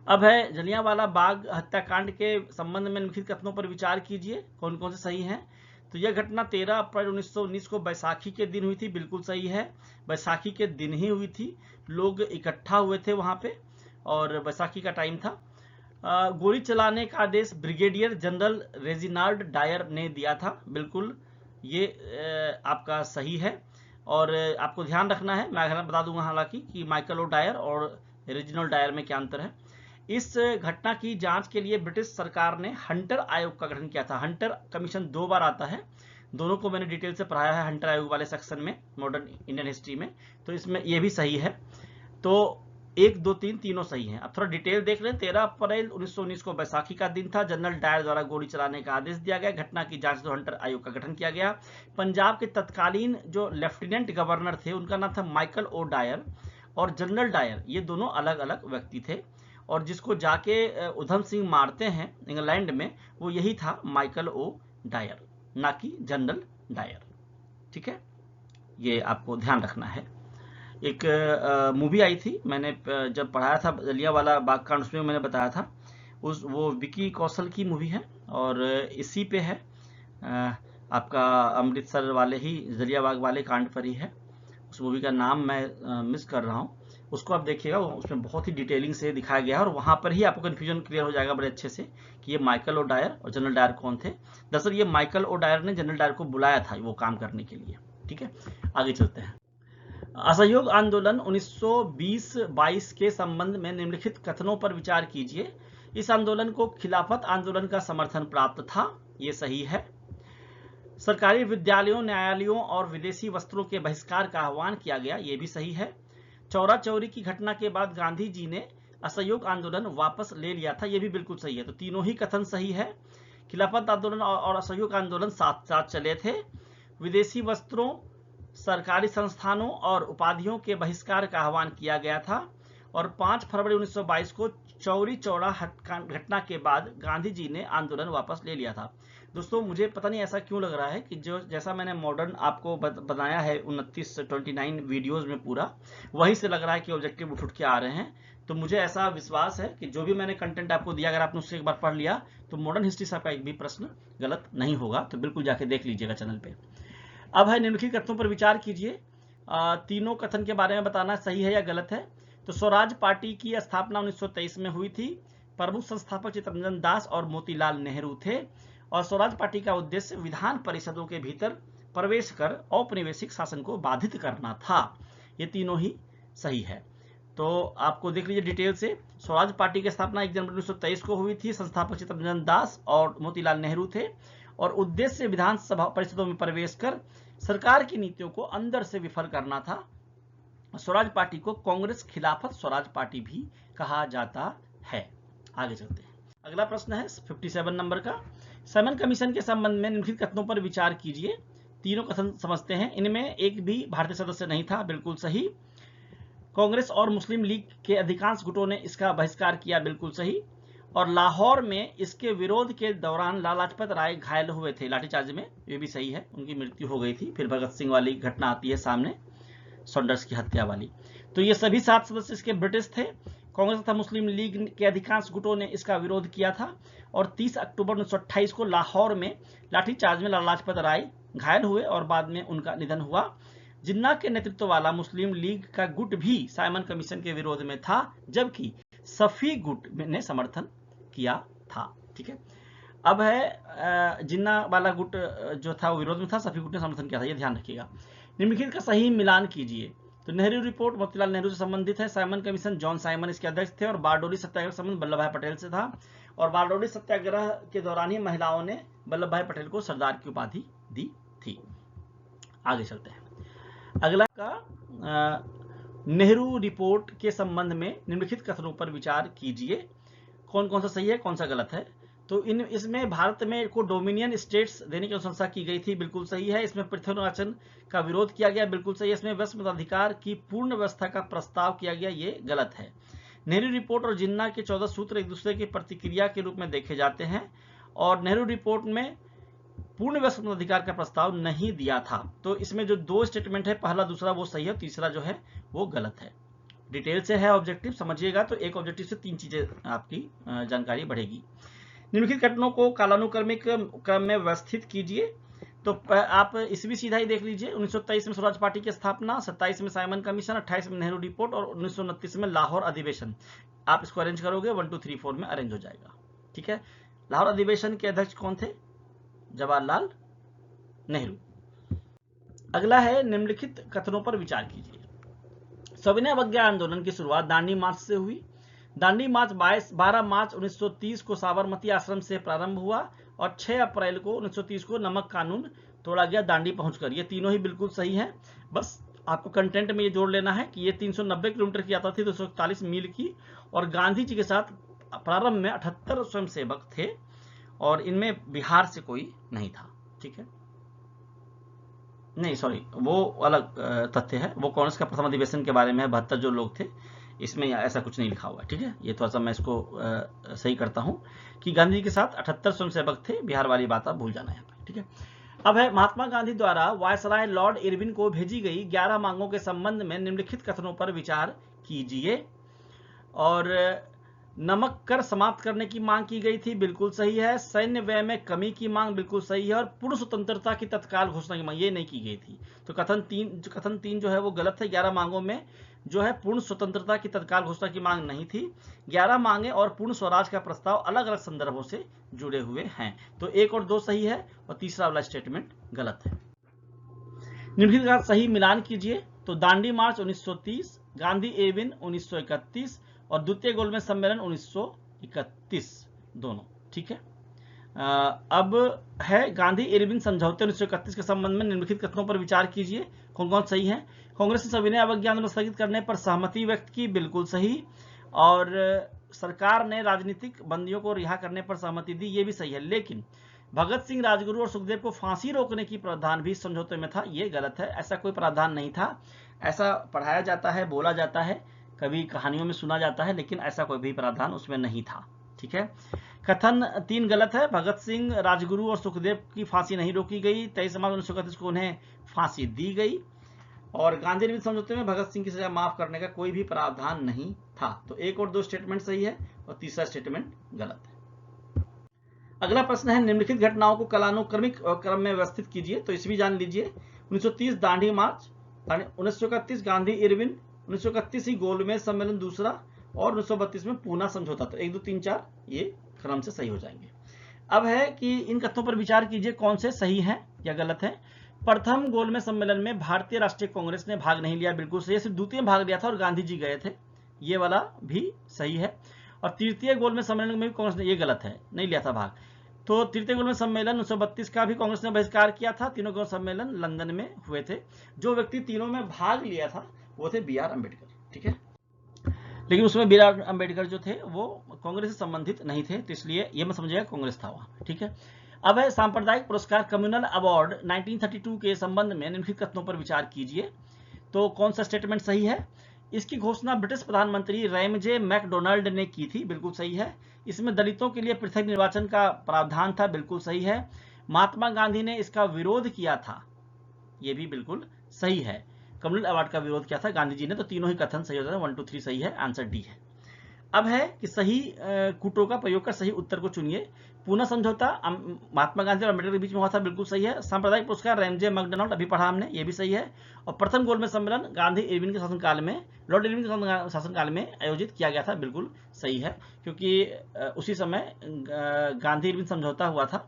अब है जलियांवाला बाग हत्याकांड के संबंध में निम्नलिखित कथनों पर विचार कीजिए, कौन कौन से सही हैं। तो यह घटना 13 अप्रैल 1919 को बैसाखी के दिन हुई थी, बिल्कुल सही है, बैसाखी के दिन ही हुई थी, लोग इकट्ठा हुए थे वहां पे और बैसाखी का टाइम था। गोली चलाने का आदेश ब्रिगेडियर जनरल रेजिनाल्ड डायर ने दिया था, बिल्कुल ये आपका सही है। और आपको ध्यान रखना है, मैं बता दूंगा हालांकि कि माइकल ओ डायर और रेजिनाल्ड डायर में क्या अंतर है। इस घटना की जांच के लिए ब्रिटिश सरकार ने हंटर आयोग का गठन किया था। हंटर कमीशन 2 बार आता है, दोनों को मैंने डिटेल से पढ़ाया है हंटर आयोग वाले सेक्शन में मॉडर्न इंडियन हिस्ट्री में, तो इसमें यह भी सही है। तो 1, 2, 3 तीनों सही हैं। अब थोड़ा डिटेल देख लें। 13 अप्रैल 1919 को बैसाखी का दिन था। जनरल डायर द्वारा गोली चलाने का आदेश दिया गया। घटना की जांच हेतु हंटर आयोग का गठन किया गया। पंजाब के तत्कालीन जो लेफ्टिनेंट गवर्नर थे उनका नाम था माइकल ओ डायर, और जनरल डायर ये दोनों अलग अलग व्यक्ति थे, और जिसको जाके उधम सिंह मारते हैं इंग्लैंड में, वो यही था माइकल ओ डायर, ना कि जनरल डायर। ठीक है, ये आपको ध्यान रखना है। एक मूवी आई थी, मैंने जब पढ़ाया था जलियांवाला बाग कांड, उसमें मैंने बताया था, वो विकी कौशल की मूवी है और इसी पे है, आपका अमृतसर वाले ही जलियांवाला वाले कांड पर ही है। उस मूवी का नाम मैं मिस कर रहा हूँ, उसको आप देखिएगा, उसमें बहुत ही डिटेलिंग से दिखाया गया है और वहां पर ही आपको कन्फ्यूजन क्लियर हो जाएगा बड़े अच्छे से कि ये माइकल ओ डायर और जनरल डायर कौन थे। दरअसल ये माइकल ओ डायर ने जनरल डायर को बुलाया था वो काम करने के लिए। ठीक है, आगे चलते हैं। असहयोग आंदोलन 1920-22 के संबंध में निम्नलिखित कथनों पर विचार कीजिए। इस आंदोलन को खिलाफत आंदोलन का समर्थन प्राप्त था, ये सही है। सरकारी विद्यालयों, न्यायालयों और विदेशी वस्त्रों के बहिष्कार का आह्वान किया गया, ये भी सही है। चौरा चौरी की घटना के बाद गांधी जी ने असहयोग आंदोलन वापस ले लिया था, ये भी बिल्कुल सही है। तो तीनों ही कथन सही है। खिलाफत आंदोलन और असहयोग आंदोलन साथ साथ चले थे। विदेशी वस्त्रों, सरकारी संस्थानों और उपाधियों के बहिष्कार का आह्वान किया गया था, और 5 फरवरी 1922 को चौरी चौरा घटना के बाद गांधी जी ने आंदोलन वापस ले लिया था। दोस्तों मुझे पता नहीं ऐसा क्यों लग रहा है कि जो जैसा मैंने मॉडर्न आपको बनाया है 29 वीडियोस में, पूरा वहीं से लग रहा है कि ऑब्जेक्टिव उठ के आ रहे हैं। तो मुझे ऐसा विश्वास है कि जो भी मैंने कंटेंट आपको दिया, अगर आपने उससे एक बार पढ़ लिया तो मॉडर्न हिस्ट्री से आपका एक भी प्रश्न गलत नहीं होगा, तो बिल्कुल जाके देख लीजिएगा चैनल पे। अब है निम्नलिखित कथनों पर विचार कीजिए। तीनों कथन के बारे में बताना सही है या गलत है। तो स्वराज पार्टी की स्थापना 1923 में हुई थी। प्रमुख संस्थापक चित्तरंजन दास और मोतीलाल नेहरू थे, और स्वराज पार्टी का उद्देश्य विधान परिषदों के भीतर प्रवेश कर औपनिवेशिक शासन को बाधित करना था। ये तीनों ही सही है। तो आपको देख लीजिए डिटेल से। स्वराज पार्टी की स्थापना 1 जनवरी 1923 को हुई थी। संस्थापक चित्तरंजन दास और मोतीलाल नेहरू थे, और उद्देश्य विधानसभा परिषदों में प्रवेश कर सरकार की नीतियों को अंदर से विफल करना था। स्वराज पार्टी को कांग्रेस खिलाफत स्वराज पार्टी भी कहा जाता है। आगे चलते हैं। अगला प्रश्न है 57 नंबर का। साइमन कमीशन के संबंध में निम्नलिखित कथनों पर विचार कीजिए। तीनों कथन समझते हैं। इनमें एक भी भारतीय सदस्य नहीं था, बिल्कुल सही। कांग्रेस और मुस्लिम लीग के अधिकांश गुटों ने इसका बहिष्कार किया, बिल्कुल सही। और लाहौर में इसके विरोध के दौरान लाला लाजपत राय घायल हुए थे लाठीचार्ज में, ये भी सही है, उनकी मृत्यु हो गई थी। फिर भगत सिंह वाली घटना आती है सामने, सॉन्डर्स की हत्या वाली। तो ये सभी 7 सदस्य इसके ब्रिटिश थे। कांग्रेस तथा मुस्लिम लीग के अधिकांश गुटों ने इसका विरोध किया था, और 30 अक्टूबर 1928 को लाहौर में लाठीचार्ज में लाला लाजपत राय घायल हुए और बाद में उनका निधन हुआ। जिन्ना के नेतृत्व वाला मुस्लिम लीग का गुट भी साइमन कमीशन के विरोध में था, जबकि सफी गुट ने समर्थन किया था। ठीक है, अब है जिन्ना वाला गुट जो था वो विरोध में था, सफी गुट ने समर्थन किया था, ये ध्यान रखिएगा। निम्नलिखित का सही मिलान कीजिए। तो नेहरू रिपोर्ट मोतीलाल नेहरू से संबंधित है। साइमन कमीशन जॉन साइमन इसके अध्यक्ष थे, और बारडोली सत्याग्रह संबंध वल्लभ भाई पटेल से था, और बारडोली सत्याग्रह के दौरान ही महिलाओं ने वल्लभ भाई पटेल को सरदार की उपाधि दी थी। आगे चलते हैं। अगला का नेहरू रिपोर्ट के संबंध में निम्नलिखित कथनों पर विचार कीजिए। कौन कौन सा सही है, कौन सा गलत है। तो इसमें भारत में को डोमिनियन स्टेट्स देने की अनुशंसा की गई थी, बिल्कुल सही है। इसमें पृथ्वीराज का विरोध किया गया, बिल्कुल सही है। इसमें वैश्य मताधिकार की पूर्ण व्यवस्था का प्रस्ताव किया गया, ये गलत है। नेहरू रिपोर्ट और जिन्ना के 14 सूत्र एक दूसरे की प्रतिक्रिया के रूप में देखे जाते हैं, और नेहरू रिपोर्ट में पूर्ण वैश्य मताधिकार का प्रस्ताव नहीं दिया था। तो इसमें जो 2 स्टेटमेंट है, पहला दूसरा वो सही है, तीसरा जो है वो गलत है। डिटेल से है ऑब्जेक्टिव, समझिएगा तो एक ऑब्जेक्टिव से 3 चीजें आपकी जानकारी बढ़ेगी। निम्नलिखित घटनाओं को कालानुक्रमिक क्रम में व्यवस्थित कीजिए। तो आप इसमें सीधा ही देख लीजिए। 1923 में स्वराज पार्टी की स्थापना, 27 में साइमन कमीशन, 28 में नेहरू रिपोर्ट, और 1929 में लाहौर अधिवेशन। आप इसको अरेंज करोगे 1 2 3 4 में अरेंज हो जाएगा। ठीक है, लाहौर अधिवेशन के अध्यक्ष कौन थे? जवाहरलाल नेहरू। अगला है निम्नलिखित कथनों पर विचार कीजिए। सविनय अवज्ञा आंदोलन की शुरुआत दांडी मार्च से हुई। दांडी मार्च 12 मार्च 1930 को साबरमती आश्रम से प्रारंभ हुआ, और 6 अप्रैल को 1930 को नमक कानून तोड़ा गया दांडी पहुंचकर। ये तीनों ही बिल्कुल सही हैं। बस आपको कंटेंट में ये जोड़ लेना है कि ये 390 किलोमीटर की यात्रा थी, 241 मील की, और गांधी जी के साथ प्रारंभ में 78 स्वयंसेवक थे और इनमें बिहार से कोई नहीं था। ठीक है, नहीं सॉरी, वो अलग तथ्य है, वो कांग्रेस का प्रथम अधिवेशन के बारे में है, 72 जो लोग थे, इसमें ऐसा कुछ नहीं लिखा हुआ है। ठीक है, ये थोड़ा सा मैं इसको सही करता हूं कि गांधी जी के साथ 78 स्वयंसेवक थे, बिहार वाली बात आप भूल जाना यहाँ पे। ठीक है, अब है महात्मा गांधी द्वारा वायसराय लॉर्ड इरविन को भेजी गई 11 मांगों के संबंध में निम्नलिखित कथनों पर विचार कीजिए। और नमक कर समाप्त करने की मांग की गई थी, बिल्कुल सही है। सैन्य व्यय में कमी की मांग, बिल्कुल सही है। और पूर्ण स्वतंत्रता की तत्काल घोषणा की मांग, ये नहीं की गई थी। तो कथन तीन जो है वो गलत है। 11 मांगों में जो है पूर्ण स्वतंत्रता की तत्काल घोषणा की मांग नहीं थी। 11 मांगे और पूर्ण स्वराज का प्रस्ताव अलग अलग संदर्भों से जुड़े हुए हैं। तो 1 और 2 सही है और तीसरा वाला स्टेटमेंट गलत है। निम्नलिखित का सही मिलान कीजिए। तो दांडी मार्च 1930, गांधी इरविन 1931 और द्वितीय गोलमेज सम्मेलन 1931 दोनों। ठीक है, अब है गांधी इरविन समझौते 1931 के संबंध में निम्नलिखित कथनों पर विचार कीजिए। कौन कौन सही है? कांग्रेस ने सविनय अवज्ञा आंदोलन स्थगित करने पर सहमति व्यक्त की, बिल्कुल सही। और सरकार ने राजनीतिक बंदियों को रिहा करने पर सहमति दी, ये भी सही है। लेकिन भगत सिंह, राजगुरु और सुखदेव को फांसी रोकने की प्रावधान भी समझौते में था, ये गलत है। ऐसा कोई प्रावधान नहीं था। ऐसा पढ़ाया जाता है, बोला जाता है, कभी कहानियों में सुना जाता है, लेकिन ऐसा कोई भी प्रावधान उसमें नहीं था। ठीक है, कथन 3 गलत है। भगत सिंह, राजगुरु और सुखदेव की फांसी नहीं रोकी गई। 23 मार्च 1931 को उन्हें फांसी दी गई। और गांधी इरविन समझौते में भगत सिंह की सजा माफ करने का कोई भी प्रावधान नहीं था। तो 1 और 2 स्टेटमेंट सही है और तीसरा स्टेटमेंट गलत है। अगला प्रश्न है, निम्नलिखित घटनाओं को कालानुक्रमिक क्रम में व्यवस्थित कीजिए। तो इसे भी जान लीजिए। 1930 दांडी मार्च, 1931 गांधी इरविन, 1931 ही गोलमेज सम्मेलन दूसरा और 1932 में पूना समझौता। तो 1 2 3 4 ये क्रम से सही हो जाएंगे। अब है कि इन कथनों पर विचार कीजिए, कौन से सही हैं या गलत है। प्रथम गोलमेज सम्मेलन में भारतीय राष्ट्रीय कांग्रेस ने भाग नहीं लिया, बिल्कुल सही है। सिर्फ द्वितीय भाग लिया था और गांधी जी गए थे, ये वाला भी सही है। और तृतीय गोलमेज सम्मेलन में भी कांग्रेस ने, ये गलत है, नहीं लिया था भाग। तो तृतीय गोलमेज सम्मेलन 1932 का भी कांग्रेस ने बहिष्कार किया था। तीनों गोलमेज सम्मेलन लंदन में हुए थे। जो व्यक्ति तीनों में भाग लिया था वो थे बी आर अम्बेडकर। ठीक है, लेकिन उसमें बी आर अम्बेडकर जो थे वो कांग्रेस से संबंधित नहीं थे, तो इसलिए ये मैं समझिएगा कांग्रेस था वहां। ठीक है, अब है सांप्रदायिक पुरस्कार कम्युनल अवार्ड 1932 के संबंध में निम्नलिखित कथनों पर विचार कीजिए। तो कौन सा स्टेटमेंट सही है? इसकी घोषणा ब्रिटिश प्रधानमंत्री रैमजे मैकडोनाल्ड ने की थी, बिल्कुल सही है। इसमें दलितों के लिए पृथक निर्वाचन का प्रावधान था, बिल्कुल सही है। महात्मा गांधी ने इसका विरोध किया था, यह भी बिल्कुल सही है। कम्युनल अवार्ड का विरोध किया था गांधी जी ने। तो तीनों ही कथन सही हो जाते हैं, 1 2 3 सही है, आंसर डी है। अब है कि सही कूटों का प्रयोग कर सही उत्तर को चुनिए। पूना समझौता महात्मा गांधी और अम्बेडकर के बीच में हुआ था, बिल्कुल सही है। सांप्रदायिक पुरस्कार रैमजे मैकडोनाल्ड, अभी पढ़ा हमने, ये भी सही है। और प्रथम गोलमेज सम्मेलन गांधी इरविन के शासनकाल में, लॉर्ड इरविन के शासनकाल में आयोजित किया गया था, बिल्कुल सही है। क्योंकि उसी समय गांधी इरविन समझौता हुआ था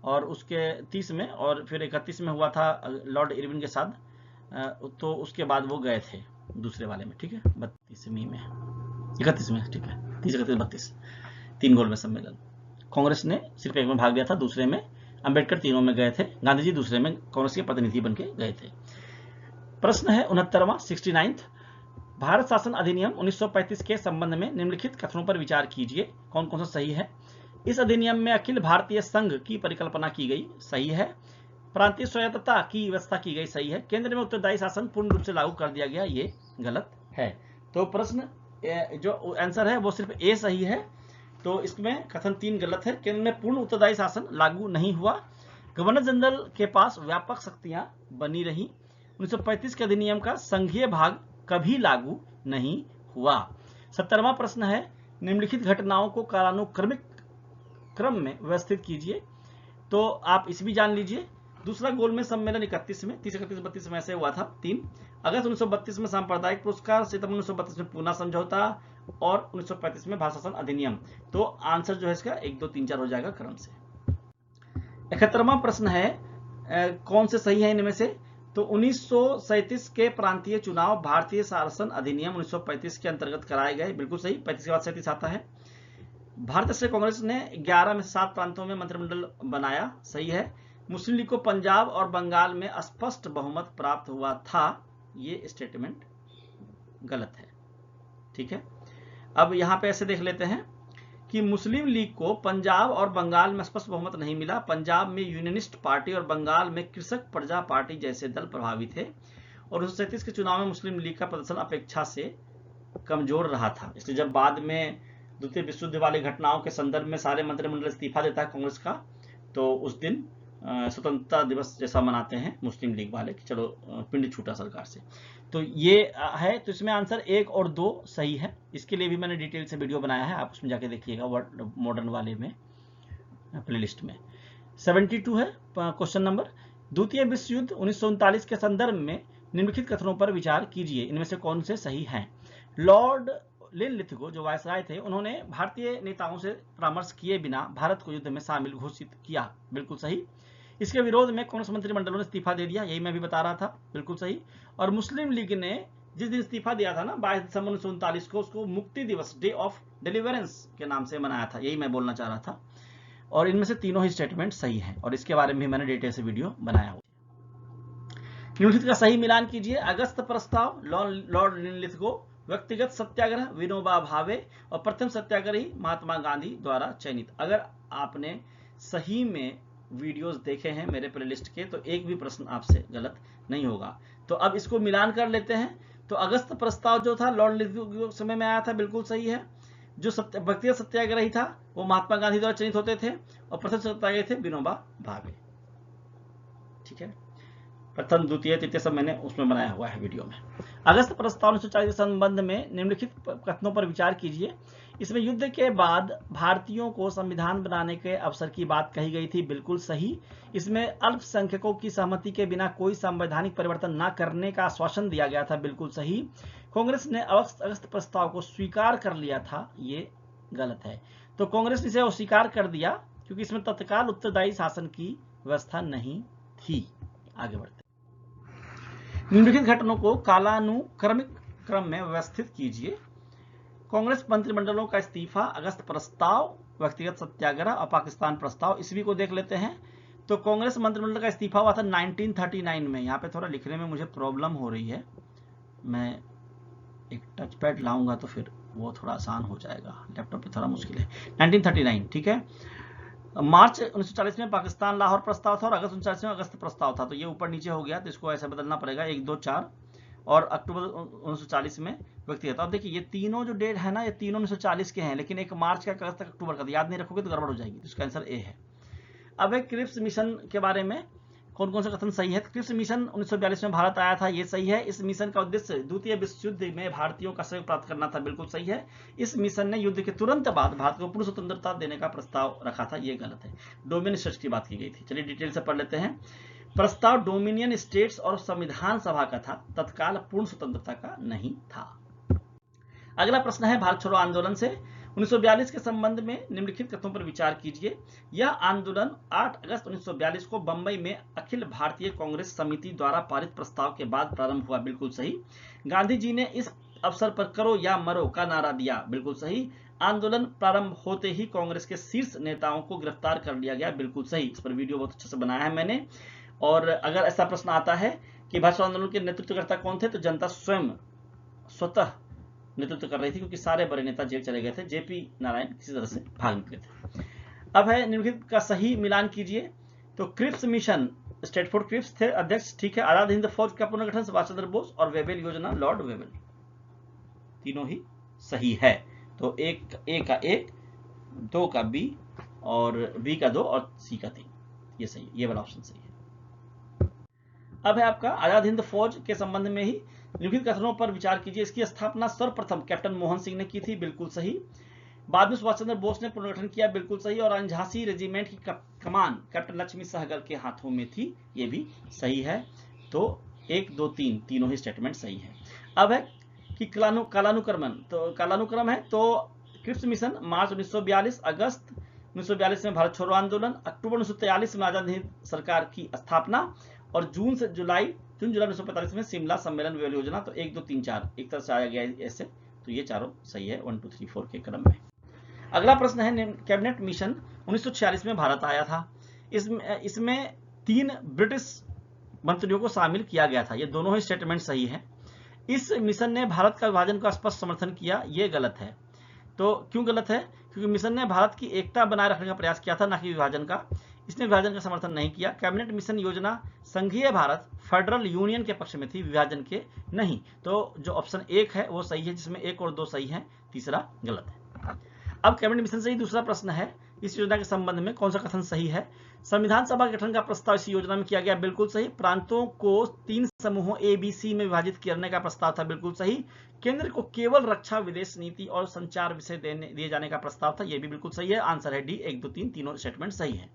और उसके 30 में और फिर 31 में हुआ था लॉर्ड इरविन के साथ। तो उसके बाद वो गए थे दूसरे वाले में। ठीक है, 32वीं में, 31 में। ठीक है, 30, 31, 32 3 गोलमेज सम्मेलन। कांग्रेस ने सिर्फ एक में भाग लिया था, दूसरे में अंबेडकर तीनों में गए थे, गांधी जी दूसरे में कांग्रेस के प्रतिनिधि बन के गए थे। प्रश्न है 69वां, 69th, भारत शासन अधिनियम 1935 के संबंध में निम्नलिखित कथनों पर विचार कीजिए। कौन कौन सा सही है? इस अधिनियम में अखिल भारतीय संघ की परिकल्पना की गई, सही है। प्रांतीय स्वायत्तता की व्यवस्था की गई, सही है। केंद्र में उत्तरदायी शासन पूर्ण रूप से लागू कर दिया गया, ये गलत है। तो प्रश्न जो आंसर है वो सिर्फ ए सही है। तो इसमें कथन 3 गलत है। केंद्र में पूर्ण उत्तरदायी शासन लागू नहीं हुआ। गवर्नर जनरल के पास व्यापक शक्तियां बनी रही। 1935 के अधिनियम का संघीय भाग कभी लागू नहीं हुआ। 70वां प्रश्न है, निम्नलिखित घटनाओं को कालानुक्रमिक क्रम में व्यवस्थित कीजिए। तो आप इस भी जान लीजिए। दूसरा गोलमेज सम्मेलन 31 में, 30, 31, 32 में ऐसे हुआ था। 3 अगस्त 1932 में सांप्रदायिक पुरस्कार, सितंबर 1932 में पूना समझौता और 1935 में भारत शासन अधिनियम। तो आंसर जो है इसका 1 2 3 4 हो जाएगा क्रम से। 71वां प्रश्न है, कौन से सही है इनमें से? तो 1937 के प्रांतीय चुनाव भारतीय शासन अधिनियम 1935 के अंतर्गत कराए गए, बिल्कुल सही। 35 के बाद 37 आता है। भारत राष्ट्रीय कांग्रेस ने 11 में 7 प्रांतों में मंत्रिमंडल बनाया, सही है। मुस्लिम लीग को पंजाब और बंगाल में स्पष्ट बहुमत प्राप्त हुआ था, ये स्टेटमेंट गलत है। ठीक है, अब यहाँ पे ऐसे देख लेते हैं कि मुस्लिम लीग को पंजाब और बंगाल में स्पष्ट बहुमत नहीं मिला। पंजाब में यूनियनिस्ट पार्टी और बंगाल में कृषक प्रजा पार्टी जैसे दल प्रभावी थे और 1937 के चुनाव में मुस्लिम लीग का प्रदर्शन अपेक्षा से कमजोर रहा था। इसलिए जब बाद में द्वितीय विश्व युद्ध वाली घटनाओं के संदर्भ में सारे मंत्रिमंडल इस्तीफा देता है कांग्रेस का, तो उस दिन स्वतंत्रता दिवस जैसा मनाते हैं मुस्लिम लीग वाले कि चलो पिंड छूटा सरकार से। तो ये है, तो इसमें आंसर 1 और 2 सही है। इसके लिए भी मैंने डिटेल से वीडियो बनाया है, आप उसमें जाके देखिएगा वर्ड मॉडर्न वाले में प्लेलिस्ट में। 72 है क्वेश्चन नंबर, द्वितीय विश्व युद्ध 1939 के संदर्भ में निम्नलिखित कथनों पर विचार कीजिए, इनमें से कौन से सही हैं। लॉर्ड लिनलिथगो जो वायसराय थे, उन्होंने भारतीय नेताओं से परामर्श किए बिना भारत को युद्ध में शामिल घोषित किया, बिल्कुल सही। इसके विरोध में कांग्रेस मंत्रिमंडलों ने इस्तीफा दे दिया, यही मैं भी बता रहा था, बिल्कुल सही। और मुस्लिम लीग ने जिस दिन इस्तीफा दिया था ना 22 दिसंबर 1939 को, उसको मुक्ति दिवस, डे ऑफ डिलीवरेंस के नाम से मनाया था, यही मैं बोलना चाह रहा था। और इनमें से तीनों ही स्टेटमेंट सही है और इसके बारे में भी मैंने डिटेल से वीडियो बनाया हुआ। निम्नलिखित का सही मिलान कीजिए। अगस्त प्रस्ताव लॉर्ड लिनलिथगो, व्यक्तिगत सत्याग्रह विनोबा भावे और प्रथम सत्याग्रही महात्मा गांधी द्वारा चयनित। अगर आपने सही में वीडियोस देखे हैं मेरे प्लेलिस्ट के, तो एक भी प्रश्न आपसे गलत नहीं होगा। तो अब इसको मिलान कर लेते हैं। तो अगस्त प्रस्ताव जो था लॉर्ड लिनलिथगो के समय में आया था, बिल्कुल सही है। जो व्यक्तिगत सत्याग्रही था वो महात्मा गांधी द्वारा चयनित होते थे और प्रथम सत्याग्रही थे विनोबा भावे। ठीक है, प्रथम द्वितीय तृतीय सब मैंने उसमें बनाया हुआ है वीडियो में। अगस्त प्रस्ताव 1940 के संबंध में निम्नलिखित कथनों पर विचार कीजिए। इसमें युद्ध के बाद भारतीयों को संविधान बनाने के अवसर की बात कही गई थी, बिल्कुल सही। इसमें अल्पसंख्यकों की सहमति के बिना कोई संवैधानिक परिवर्तन न करने का आश्वासन दिया गया था, बिल्कुल सही। कांग्रेस ने अगस्त प्रस्ताव को स्वीकार कर लिया था, ये गलत है। तो कांग्रेस ने इसे अस्वीकार कर दिया क्योंकि इसमें तत्काल उत्तरदायी शासन की व्यवस्था नहीं थी। आगे बढ़ते, निम्नलिखित घटनाओं को कालानुक्रमिक क्रम में व्यवस्थित कीजिए। कांग्रेस मंत्रिमंडलों का इस्तीफा, अगस्त प्रस्ताव, व्यक्तिगत सत्याग्रह और पाकिस्तान प्रस्ताव। इसी को देख लेते हैं। तो कांग्रेस मंत्रिमंडल का इस्तीफा हुआ था 1939 में। यहाँ पे थोड़ा लिखने में मुझे प्रॉब्लम हो रही है, मैं एक टच पैड लाऊंगा तो फिर वो थोड़ा आसान हो जाएगा, लैपटॉप पे थोड़ा मुश्किल है। 1939, ठीक है। मार्च 1940 में पाकिस्तान लाहौर प्रस्ताव था और अगस्त 1940 में अगस्त प्रस्ताव था। तो ये ऊपर नीचे हो गया, तो इसको ऐसे बदलना पड़ेगा 1, 2, 4 और अक्टूबर 1940 में व्यक्तिगत। अब देखिए ये तीनों जो डेट है ना, ये तीनों 1940 के हैं, लेकिन एक मार्च का, अगस्त, अक्टूबर का, तो याद नहीं रखोगे तो गड़बड़ हो जाएगी। तो इसका आंसर ए है। अब एक क्रिप्स मिशन के बारे में कौन कौन से कथन सही है। क्रिप्स मिशन 1942 में भारत आया था, ये सही है। इस मिशन का उद्देश्य द्वितीय विश्व युद्ध में भारतीयों का सहयोग प्राप्त करना था, बिल्कुल सही है। इस मिशन ने युद्ध के तुरंत बाद भारत को पूर्ण स्वतंत्रता देने का प्रस्ताव रखा था, ये गलत है। डोमिनियन स्टेट्स की बात की गई थी। चलिए डिटेल से पढ़ लेते हैं। प्रस्ताव डोमिनियन स्टेट्स और संविधान सभा का था, तत्काल पूर्ण स्वतंत्रता का नहीं था। अगला प्रश्न है भारत छोड़ो आंदोलन से 1942 के संबंध में निम्नलिखित कथनों पर विचार कीजिए। यह आंदोलन 8 अगस्त 1942 को बंबई में अखिल भारतीय कांग्रेस समिति द्वारा पारित प्रस्ताव के बाद प्रारंभ हुआ, बिल्कुल सही। गांधी जी ने इस अवसर पर करो या मरो का नारा दिया, बिल्कुल सही। आंदोलन प्रारंभ होते ही कांग्रेस के शीर्ष नेताओं को गिरफ्तार कर लिया गया, बिल्कुल सही। इस पर वीडियो बहुत अच्छे से बनाया है मैंने। और अगर ऐसा प्रश्न आता है कि भाषा आंदोलन के नेतृत्वकर्ता कौन थे, तो जनता स्वतः नेतृत्व कर रही थी, क्योंकि सारे बड़े नेता जेल चले गए थे। जेपी नारायण किसी तरह से भाग निकले थे। अब है निम्नलिखित का सही मिलान कीजिए। तो क्रिप्स मिशन, स्ट्रेटफोर्ड क्रिप्स थे अध्यक्ष, ठीक है। आजाद हिंद फौज का पुनर्गठन सुभाष चंद्र बोस और वेबल योजना लॉर्ड वेबल, तीनों ही सही है। तो एक ए का 1, 2 का बी और बी का 2 और सी का 3, ये सही है, ये वाला ऑप्शन सही है। अब है आपका आजाद हिंद फौज के संबंध में ही निम्नलिखित कथनों पर विचार कीजिए। इसकी स्थापना सर्वप्रथम कैप्टन मोहन सिंह ने की थी, बिल्कुल सही। बाद में सुभाष चंद्र बोस ने पुनर्गठन किया, बिल्कुल सही। और झांसी रेजिमेंट की कमान कैप्टन लक्ष्मी सहगल के हाथों में थी, ये भी सही है। तो 1, 2, 3 तीनों ही स्टेटमेंट सही है। अब है कि कालानुक्रम है। तो क्रिप्स मिशन मार्च 1942, अगस्त 1942 में भारत छोड़ो आंदोलन, अक्टूबर 1943 में आजाद हिंद सरकार की स्थापना और जून जुलाई 1945 में शिमला सम्मेलन वेबल योजना। तो 1, 2, 3, 4 एक तरह से आया गया ऐसे, तो ये चारों सही है 1, 2, 3, 4 के क्रम में। अगला प्रश्न है कैबिनेट मिशन 1946 में भारत आया था। इसमें 3 ब्रिटिश मंत्रियों को शामिल किया गया था। ये दोनों ही स्टेटमेंट सही है। इस मिशन ने भारत का विभाजन का स्पष्ट समर्थन किया, ये गलत है। तो क्यों गलत है? क्योंकि मिशन ने भारत की एकता बनाए रखने का प्रयास किया था, ना कि विभाजन का। इसने विभाजन का समर्थन नहीं किया। कैबिनेट मिशन योजना संघीय भारत फेडरल यूनियन के पक्ष में थी, विभाजन के नहीं। तो जो ऑप्शन 1 है वो सही है, जिसमें 1 और 2 सही है, तीसरा गलत है। अब कैबिनेट मिशन से ही दूसरा प्रश्न है, इस योजना के संबंध में कौन सा कथन सही है? संविधान सभा गठन का प्रस्ताव इस योजना में किया गया, बिल्कुल सही। प्रांतों को 3 समूहों ABC में विभाजित करने का प्रस्ताव था, बिल्कुल सही। केंद्र को केवल रक्षा, विदेश नीति और संचार विषय दिए जाने का प्रस्ताव था, यह भी बिल्कुल सही है। आंसर है डी, 1, 2, 3 तीनों स्टेटमेंट सही है।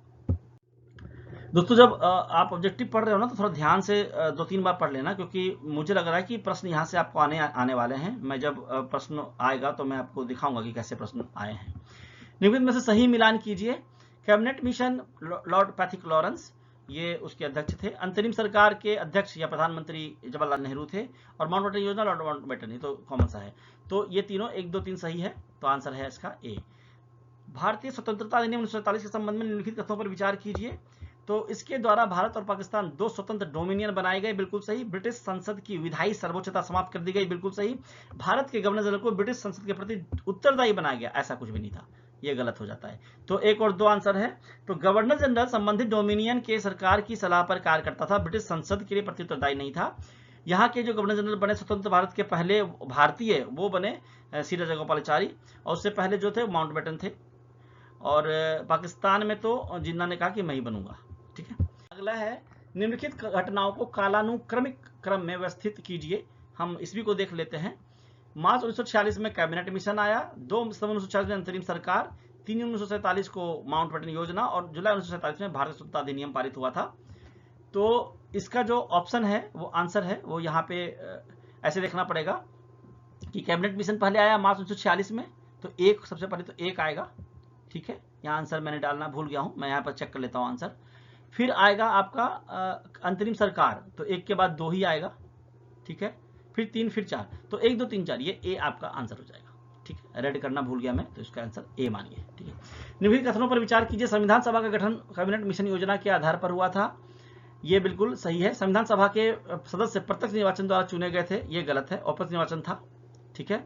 दोस्तों, जब आप ऑब्जेक्टिव पढ़ रहे हो ना, तो थोड़ा ध्यान से 2-3 बार पढ़ लेना, क्योंकि मुझे लग रहा है कि प्रश्न यहाँ से आपको आने वाले हैं। मैं जब प्रश्न आएगा तो मैं आपको दिखाऊंगा कि कैसे प्रश्न आए हैं। निम्नलिखित में से सही मिलान कीजिए। Cabinet mission Lord Pethick Lawrence, ये उसके अध्यक्ष थे। अंतरिम सरकार के अध्यक्ष या प्रधानमंत्री जवाहरलाल नेहरू थे। और माउंटबेटन योजना लॉर्ड माउंटबेटन, ये तो कॉमन सा है। तो ये तीनों 1, 2, 3 सही है, तो आंसर है इसका ए। भारतीय स्वतंत्रता अधिनियम 1947 के संबंध में निम्नलिखित कथनों पर विचार कीजिए। तो इसके द्वारा भारत और पाकिस्तान 2 स्वतंत्र डोमिनियन बनाए गए, बिल्कुल सही। ब्रिटिश संसद की विधायी सर्वोच्चता समाप्त कर दी गई, बिल्कुल सही। भारत के गवर्नर जनरल को ब्रिटिश संसद के प्रति उत्तरदायी बनाया गया, ऐसा कुछ भी नहीं था, ये गलत हो जाता है। तो 1 और 2 आंसर है। तो गवर्नर जनरल संबंधित डोमिनियन के सरकार की सलाह पर कार्य करता था, ब्रिटिश संसद के लिए प्रति उत्तरदायी नहीं था। यहाँ के जो गवर्नर जनरल बने स्वतंत्र भारत के पहले भारतीय, वो बने सी राजागोपालाचारी, और उससे पहले जो थे माउंटबेटन थे। और पाकिस्तान में तो जिन्ना ने कहा कि मैं ही बनूंगा, ठीक है। अगला है, निम्नलिखित घटनाओं को कालानुक्रमिक क्रम में व्यवस्थित कीजिए। हम ईस्वी को देख लेते हैं। मार्च 1946 में कैबिनेट मिशन आया, 2 सितंबर 1946 में अंतरिम सरकार, 3 जून 1947 को माउंटबेटन योजना, और जुलाई 1947 में भारतीय स्वतंत्रता अधिनियम पारित हुआ था। तो इसका जो ऑप्शन है वो आंसर है, वो यहाँ पे ऐसे देखना पड़ेगा कि कैबिनेट मिशन पहले आया मार्च 1946 में, तो 1 सबसे पहले तो 1 आएगा, ठीक है। यहाँ आंसर मैंने डालना भूल गया हूँ, मैं यहाँ पर चेक कर लेता हूँ आंसर। फिर आएगा आपका अंतरिम सरकार, तो 1 के बाद 2 ही आएगा, ठीक है। फिर 3, फिर 4, तो 1, 2, 3, 4, ये ए आपका आंसर हो जाएगा, ठीक है। रेड करना भूल गया मैं, तो इसका आंसर ए मानिए, ठीक है। निम्नलिखित कथनों पर विचार कीजिए। संविधान सभा का गठन कैबिनेट मिशन योजना के आधार पर हुआ था, ये बिल्कुल सही है। संविधान सभा के सदस्य प्रत्यक्ष निर्वाचन द्वारा चुने गए थे, ये गलत है, अप्रत्यक्ष निर्वाचन था, ठीक है।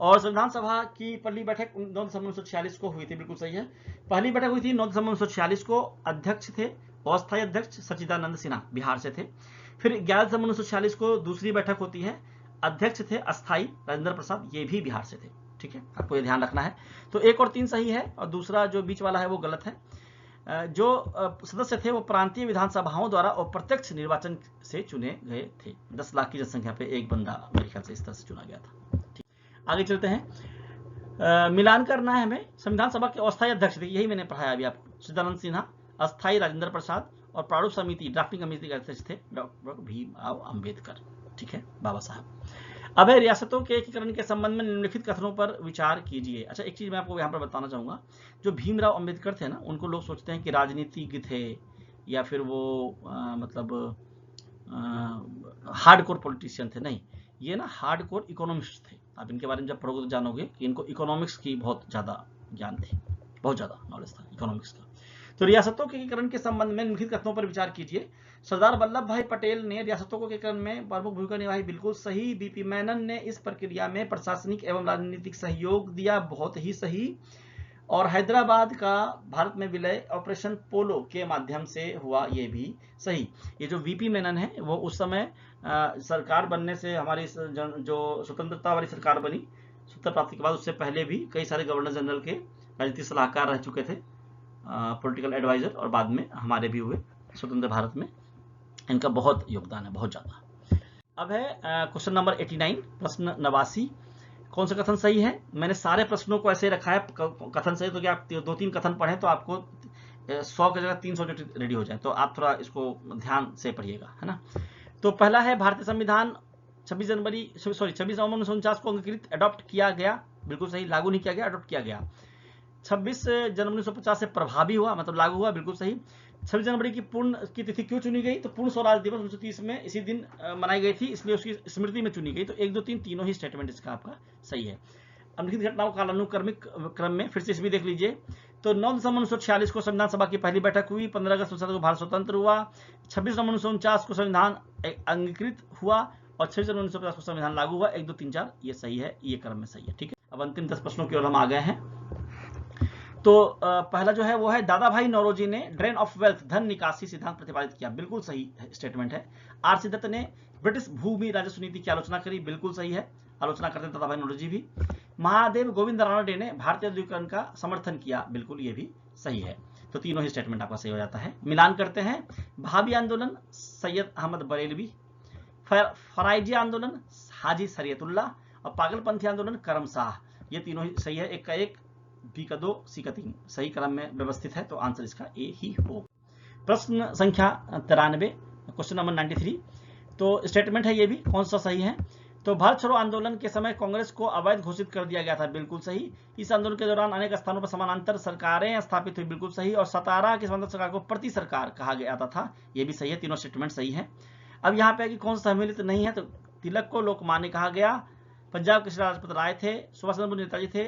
और संविधान सभा की पहली बैठक 9 दिसंबर 1946 को हुई थी, बिल्कुल सही है। पहली बैठक हुई थी 9 दिसंबर 1946 को, अध्यक्ष थे अस्थायी अध्यक्ष सच्चिदानंद सिन्हा, बिहार से थे। फिर 11 दिसंबर 1946 को दूसरी बैठक होती है, अध्यक्ष थे अस्थायी राजेंद्र प्रसाद, ये भी बिहार से थे, ठीक है। आपको ये ध्यान रखना है। तो 1 और 3 सही है, और दूसरा जो बीच वाला है वो गलत है। जो सदस्य थे वो प्रांतीय विधानसभाओं द्वारा अप्रत्यक्ष निर्वाचन से चुने गए थे। 10 लाख की जनसंख्या पे एक बंदा मेरे ख्याल से इस तरह से चुना गया था, ठीक। आगे चलते हैं। मिलान करना है हमें। संविधान सभा के अस्थायी अध्यक्ष थे, यही मैंने पढ़ाया अभी आपको, सच्चिदानंद सिन्हा, अस्थायी राजेंद्र प्रसाद, और प्रारूप समिति ड्राफ्टिंग कमेटी के अध्यक्ष थे डॉक्टर भीमराव अंबेडकर, ठीक है, बाबा साहब। अब है रियासतों के एकीकरण के संबंध में निम्नलिखित कथनों पर विचार कीजिए। अच्छा, एक चीज मैं आपको यहाँ पर बताना चाहूंगा, जो भीमराव अंबेडकर थे ना, उनको लोग सोचते हैं कि राजनीतिज्ञ थे, या फिर वो मतलब हार्डकोर पॉलिटिशियन थे। नहीं, ये ना हार्डकोर इकोनॉमिस्ट थे। आप इनके बारे में जब पढ़ोगे तो जानोगे कि इनको इकोनॉमिक्स की बहुत ज्यादा ज्ञान थी, बहुत ज्यादा नॉलेज था इकोनॉमिक्स का। तो रियासतों के एकीकरण के संबंध में निम्नलिखित कथनों पर विचार कीजिए। सरदार वल्लभ भाई पटेल ने रियासतों के एकीकरण में प्रमुख भूमिका निभाई, बिल्कुल सही। बीपी मेनन ने इस प्रक्रिया में प्रशासनिक एवं राजनीतिक सहयोग दिया, बहुत ही सही। और हैदराबाद का भारत में विलय ऑपरेशन पोलो के माध्यम से हुआ, ये भी सही। ये जो वीपी मेनन है वो उस समय सरकार बनने से, हमारी जो स्वतंत्रता वाली सरकार बनी स्वतंत्रता प्राप्ति के बाद, उससे पहले भी कई सारे गवर्नर जनरल के राजनीतिक सलाहकार रह चुके थे, पॉलिटिकल एडवाइजर, और बाद में हमारे भी हुए स्वतंत्र भारत में। इनका बहुत योगदान है, बहुत ज्यादा। अब है क्वेश्चन नंबर 89, प्रश्न 89। कौन सा कथन सही है? मैंने सारे प्रश्नों को ऐसे रखा है कथन सही, तो क्या आप 2-3 कथन पढ़ें तो आपको 100 की जगह 300 रेडी हो जाए। तो आप थोड़ा इसको ध्यान से पढ़िएगा, है ना। तो पहला है, भारतीय संविधान 26 नवंबर 1949 को अंगीकृत अडॉप्ट किया गया, बिल्कुल सही। लागू नहीं किया गया, अडॉप्ट किया गया। 26 जनवरी 1950 से प्रभावी हुआ, मतलब लागू हुआ, बिल्कुल सही। 26 जनवरी की पूर्ण की तिथि क्यों चुनी गई? तो पूर्ण स्वराज दिवस 1930 में इसी दिन मनाई गई थी, इसलिए उसकी स्मृति में चुनी गई। तो 1, 2, 3 तीनों ही स्टेटमेंट इसका आपका सही है। निम्नलिखित घटनाओं का कालानुक्रमिक क्रम में, फिर से इसमें देख लीजिए। तो तो 9 दिसंबर 1946 को संविधान सभा की पहली बैठक हुई। 15 अगस्त 1947 को भारत स्वतंत्र हुआ। 26 नवंबर 1949 को संविधान अंगीकृत हुआ और 26 जनवरी 1950 को संविधान लागू हुआ। 1 2 3 4 ये सही है, ये क्रम में सही है। ठीक है, अब अंतिम 10 प्रश्नों की ओर हम आ गए हैं। तो पहला जो है वो है दादा भाई नौरोजी ने ड्रेन ऑफ वेल्थ धन निकासी सिद्धांत प्रतिपादित किया। बिल्कुल सही स्टेटमेंट है। आर.सी. दत्त ने ब्रिटिश भूमि राजस्व नीति की आलोचना करी। बिल्कुल सही है, आलोचना करते दादा भाई नौरोजी भी। महादेव गोविंद रानडे ने भारतीय द्वीकरण का समर्थन किया। बिल्कुल ये भी सही है। तो तीनों ही स्टेटमेंट आपका सही हो जाता है। मिलान करते हैं। भाभी आंदोलन सैयद अहमद बरेलवी, फराइजी आंदोलन हाजी शरीयतुल्लाह और पागलपंथी आंदोलन करम शाह। ये तीनों ही सही है। 1 का 1, बी का 2, सी का 3 सही क्रम में व्यवस्थित है। तो आंसर इसका ए ही हो। प्रश्न संख्या 93, क्वेश्चन नंबर 93। तो स्टेटमेंट है ये भी, कौन सा सही है? तो भारत छोड़ो आंदोलन के समय कांग्रेस को अवैध घोषित कर दिया गया था। बिल्कुल सही। इस आंदोलन के दौरान अनेक स्थानों पर समानांतर सरकारें स्थापित हुई। बिल्कुल सही। और 17 की समानांतर सरकार को प्रति सरकार कहा गया था। ये भी सही है। तीनों स्टेटमेंट सही है। अब यहाँ पे कि कौन सा सम्मिलित नहीं है, तो तिलक को लोकमान्य कहा गया। पंजाब के राजपूत राय थे। सुभाष चंद्र बोस नेताजी थे।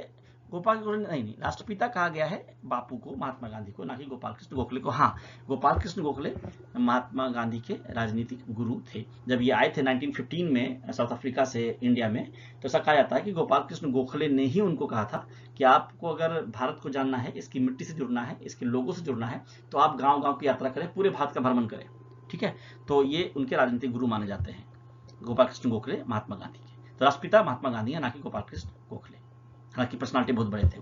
गोपाल नहीं, राष्ट्रपिता कहा गया है बापू को, महात्मा गांधी को, ना कि गोपाल कृष्ण गोखले को। हाँ, गोपाल कृष्ण गोखले महात्मा गांधी के राजनीतिक गुरु थे। जब ये आए थे 1915 में साउथ अफ्रीका से इंडिया में, तो ऐसा कहा जाता है कि गोपाल कृष्ण गोखले ने ही उनको कहा था कि आपको अगर भारत को जानना है, इसकी मिट्टी से जुड़ना है, इसके लोगों से जुड़ना है, तो आप गाँव गाँव की यात्रा करें, पूरे भारत का भ्रमण करें। ठीक है, तो ये उनके राजनीतिक गुरु माने जाते हैं, गोपाल कृष्ण गोखले महात्मा गांधी के। तो राष्ट्रपिता महात्मा गांधी है, ना कि गोपाल कृष्ण गोखले। हालांकि पर्सनालिटी बहुत बड़े थे।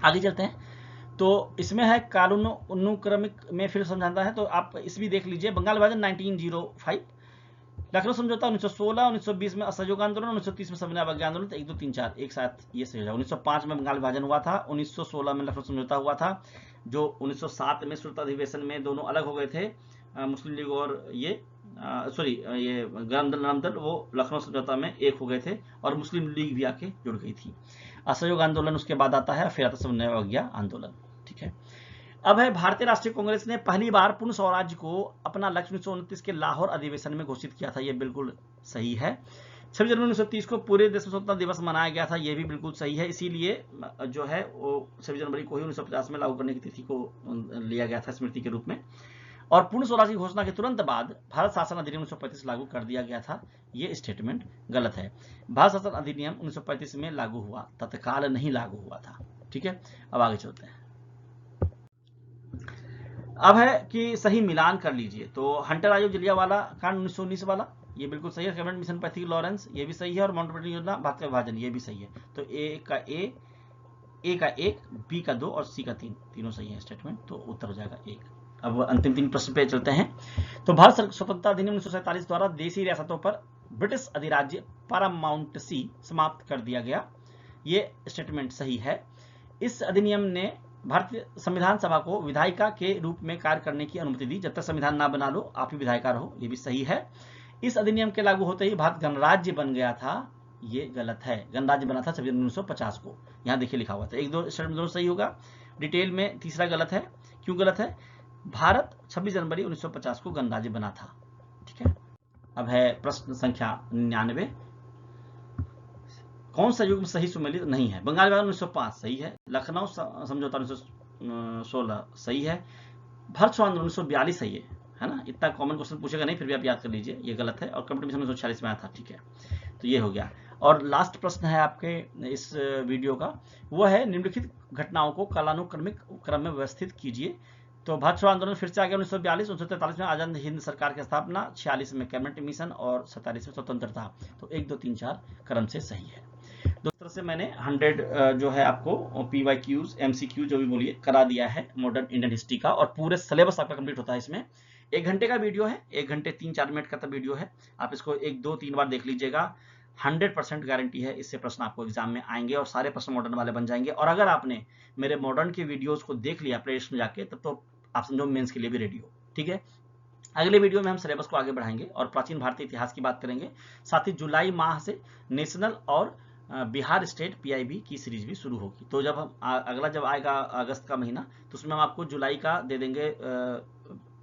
आगे चलते हैं। तो इसमें है कानून अनुक्रमिक में फिर समझाता है, तो आप इस भी देख लीजिए। बंगाल विभाजन 1905, लखनऊ समझौता 1916, 1920 में असहयोग आंदोलन, 1930 में सविनय अवज्ञा आंदोलन। तो 1 2 3 4 एक साथ ये सही हो। 1905 में बंगाल विभाजन हुआ था। 1916 में लखनऊ समझौता हुआ था। जो 1907 में शुरुआत अधिवेशन में दोनों अलग हो गए थे, मुस्लिम लीग और ये गण दल नाम दल, वो लखनऊ समझौता में एक हो गए थे और मुस्लिम लीग भी आके जुड़ गई थी। असहयोग आंदोलन उसके बाद आता है, फिर आता है सविनय अवज्ञा आंदोलन। ठीक है, अब है भारतीय राष्ट्रीय कांग्रेस ने पहली बार पूर्ण स्वराज्य को अपना लक्ष्य 1929 के लाहौर अधिवेशन में घोषित किया था। यह बिल्कुल सही है। 26 जनवरी 1930 को पूरे देश में स्वतंत्रता दिवस मनाया गया था। यह भी बिल्कुल सही है। इसीलिए जो है वो 26 जनवरी को ही 1950 में लागू करने की तिथि को लिया गया था स्मृति के रूप में। और पूर्ण स्वराज की घोषणा के तुरंत बाद भारत शासन अधिनियम 1935 लागू कर दिया गया था। ये स्टेटमेंट गलत है। भारत शासन अधिनियम 1935 में लागू हुआ, तत्काल नहीं लागू हुआ था। ठीक है, अब आगे चलते हैं। अब है कि सही मिलान कर लीजिए। तो हंटर आयोग जलियांवाला कांड 1919 वाला, ये बिल्कुल सही है। कैबिनेट मिशन पैथी लॉरेंस, ये भी सही है। और माउंटबेटन योजना, भारत का विभाजन, ये भी सही है। तो ए का 1, बी का 2 और सी का 3 तीनों सही है स्टेटमेंट। तो उत्तर हो जाएगा 1। अब अंतिम 3 प्रश्न पे चलते हैं। तो भारत स्वतंत्रता अधिनियम 1947 द्वारा देशी रियासतों पर ब्रिटिश अधिराज्य पैरामाउंटसी समाप्त कर दिया गया। ये स्टेटमेंट सही है। इस अधिनियम ने भारतीय संविधान सभा को विधायिका के रूप में कार्य करने की अनुमति दी। जब तक संविधान ना बना लो, आप ही विधायिका रहो। ये भी सही है। इस अधिनियम के लागू होते ही भारत गणराज्य बन गया था। ये गलत है। गणराज्य बना था 26 जनवरी 1950 को। यहाँ देखिए लिखा हुआ था। 1 2 स्टेटमेंट दोनों सही होगा। डिटेल में तीसरा गलत है। क्यों गलत है? भारत 26 जनवरी 1950 को गणराज्य बना था। ठीक है, अब है प्रश्न संख्या 99। कौन सा युग सही सुमेलित नहीं है? बंगाल विभाजन 1905 सही है। लखनऊ समझौता 1916 सही है। भारत छोड़ो आंदोलन 1942 सही है ना। इतना कॉमन क्वेश्चन पूछेगा नहीं, फिर भी आप याद कर लीजिए, ये गलत है। और कम्युनिटी मिशन 1946 में आया था। ठीक है, तो ये हो गया। और लास्ट प्रश्न है आपके इस वीडियो का, वो है निम्नलिखित घटनाओं को कालानुक्रमिक क्रम में व्यवस्थित कीजिए। तो भारत छोड़ो आंदोलन फिर से आ गया 1942, 1943 में आजाद हिंद सरकार की स्थापना, 46 में कैबिनेट मिशन और 47 में स्वतंत्रता। तो 1 2 3 4 क्रम से सही है। दूसरे से मैंने 100 जो है आपको PYQs MCQ जो भी बोलिए करा दिया है मॉडर्न इंडियन हिस्ट्री का, और पूरे सिलेबस आपका कंप्लीट होता है इसमें। 1 घंटे का वीडियो है, 1 घंटे 3-4 मिनट का तो वीडियो है। आप इसको 1 2 3 बार देख लीजिएगा। 100% गारंटी है इससे प्रश्न आपको एग्जाम में आएंगे और सारे प्रश्न मॉडर्न वाले बन जाएंगे। और अगर आपने मेरे मॉडर्न के वीडियोस को देख लिया प्लेलिस्ट में जाके, तब तो आप समझो मेंस के लिए भी रेडी हो। ठीक है, अगले वीडियो में हम सिलेबस को आगे बढ़ाएंगे और प्राचीन भारतीय इतिहास की बात करेंगे। साथ ही जुलाई माह से नेशनल और बिहार स्टेट PIB की सीरीज भी शुरू होगी। तो जब हम अगला जब आएगा अगस्त का महीना, तो उसमें हम आपको जुलाई का दे देंगे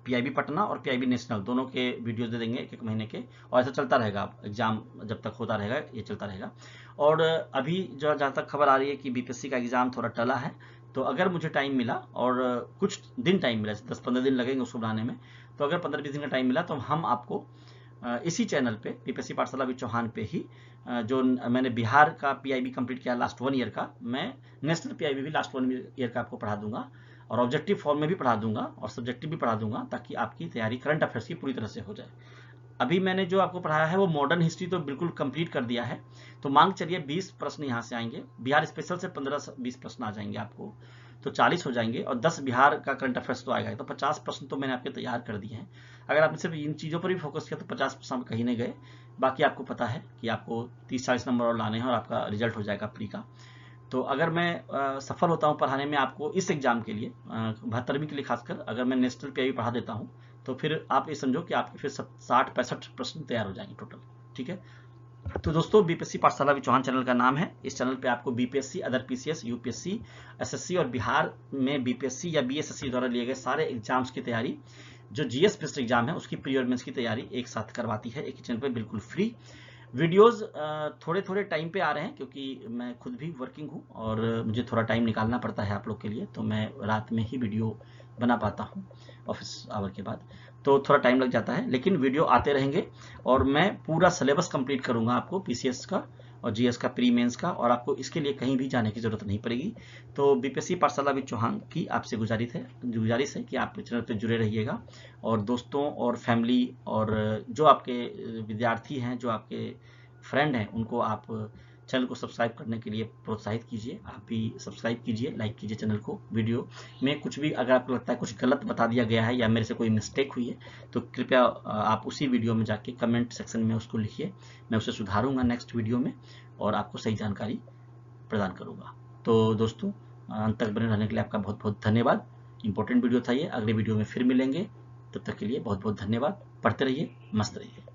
PIB पटना और PIB नेशनल दोनों के वीडियोस दे देंगे 1-1 महीने के। और ऐसा चलता रहेगा, एग्जाम जब तक होता रहेगा ये चलता रहेगा। और अभी जो जहाँ तक खबर आ रही है कि BPSC का एग्जाम थोड़ा टला है, तो अगर मुझे टाइम मिला और कुछ दिन टाइम मिला, 10-15 दिन लगेंगे उसको बनाने में, तो अगर 15-20 दिन का टाइम मिला तो हम आपको इसी चैनल पे बीपीएससी पाठशाला विद चौहान पे ही जो मैंने बिहार का पीआईबी कंप्लीट किया लास्ट 1 ईयर का, मैं नेशनल पीआईबी भी लास्ट 1 ईयर का आपको पढ़ा दूंगा और ऑब्जेक्टिव फॉर्म में भी पढ़ा दूंगा और सब्जेक्टिव भी पढ़ा दूंगा, ताकि आपकी तैयारी करंट अफेयर्स की पूरी तरह से हो जाए। अभी मैंने जो आपको पढ़ाया है वो मॉडर्न हिस्ट्री तो बिल्कुल कंप्लीट कर दिया है, तो मांग चलिए 20 प्रश्न यहाँ से आएंगे, बिहार स्पेशल से 15-20 प्रश्न आ जाएंगे आपको, तो 40 हो जाएंगे और 10 बिहार का करंट अफेयर्स तो आएगा, तो 50 प्रश्न तो मैंने आपके तैयार कर दिए हैं। अगर आपने सिर्फ इन चीज़ों पर भी फोकस किया तो 50 प्रश्न कहीं नहीं गए। बाकी आपको पता है कि आपको 30-40 नंबर और लाने हैं और आपका रिजल्ट हो जाएगा प्री का। तो अगर मैं सफल होता हूं पढ़ाने में आपको इस एग्जाम के लिए 72वीं के लिए खासकर, अगर मैं नेशनल पीआईबी पढ़ा देता हूं, तो फिर आप ये समझो कि आपके फिर 60-65 प्रश्न तैयार हो जाएंगे टोटल। ठीक है, तो दोस्तों बीपीएससी पाठशाला विद चौहान चैनल का नाम है। इस चैनल पे आपको BPSC, other PCS, UPSC, SSC और बिहार में बीपीएससी या बीएसएससी द्वारा लिए गए सारे एग्जाम्स की तैयारी, जो जीएस बेस्ड एग्जाम है उसकी प्री और मेंस की तैयारी एक साथ करवाती है एक ही चैनल पे, बिल्कुल फ्री। वीडियोस थोड़े थोड़े टाइम पे आ रहे हैं, क्योंकि मैं खुद भी वर्किंग हूँ और मुझे थोड़ा टाइम निकालना पड़ता है आप लोग के लिए, तो मैं रात में ही वीडियो बना पाता हूँ ऑफिस आवर के बाद, तो थोड़ा टाइम लग जाता है, लेकिन वीडियो आते रहेंगे और मैं पूरा सिलेबस कंप्लीट करूंगा आपको पीसीएस का और जीएस का, प्री मेंस का, और आपको इसके लिए कहीं भी जाने की जरूरत नहीं पड़ेगी। तो बीपीएससी पाठशाला विद चौहान की आपसे गुजारिश है कि आप चैनल पर जुड़े रहिएगा और दोस्तों और फैमिली और जो आपके विद्यार्थी हैं, जो आपके फ्रेंड हैं, उनको आप चैनल को सब्सक्राइब करने के लिए प्रोत्साहित कीजिए। आप भी सब्सक्राइब कीजिए, लाइक कीजिए चैनल को। वीडियो में कुछ भी अगर आपको लगता है कुछ गलत बता दिया गया है या मेरे से कोई मिस्टेक हुई है, तो कृपया आप उसी वीडियो में जाके कमेंट सेक्शन में उसको लिखिए, मैं उसे सुधारूंगा नेक्स्ट वीडियो में और आपको सही जानकारी प्रदान करूंगा। तो दोस्तों, अंत तक बने रहने के लिए आपका बहुत बहुत धन्यवाद। इंपॉर्टेंट वीडियो था ये, अगले वीडियो में फिर मिलेंगे, तब तक के लिए बहुत बहुत धन्यवाद। पढ़ते रहिए, मस्त रहिए।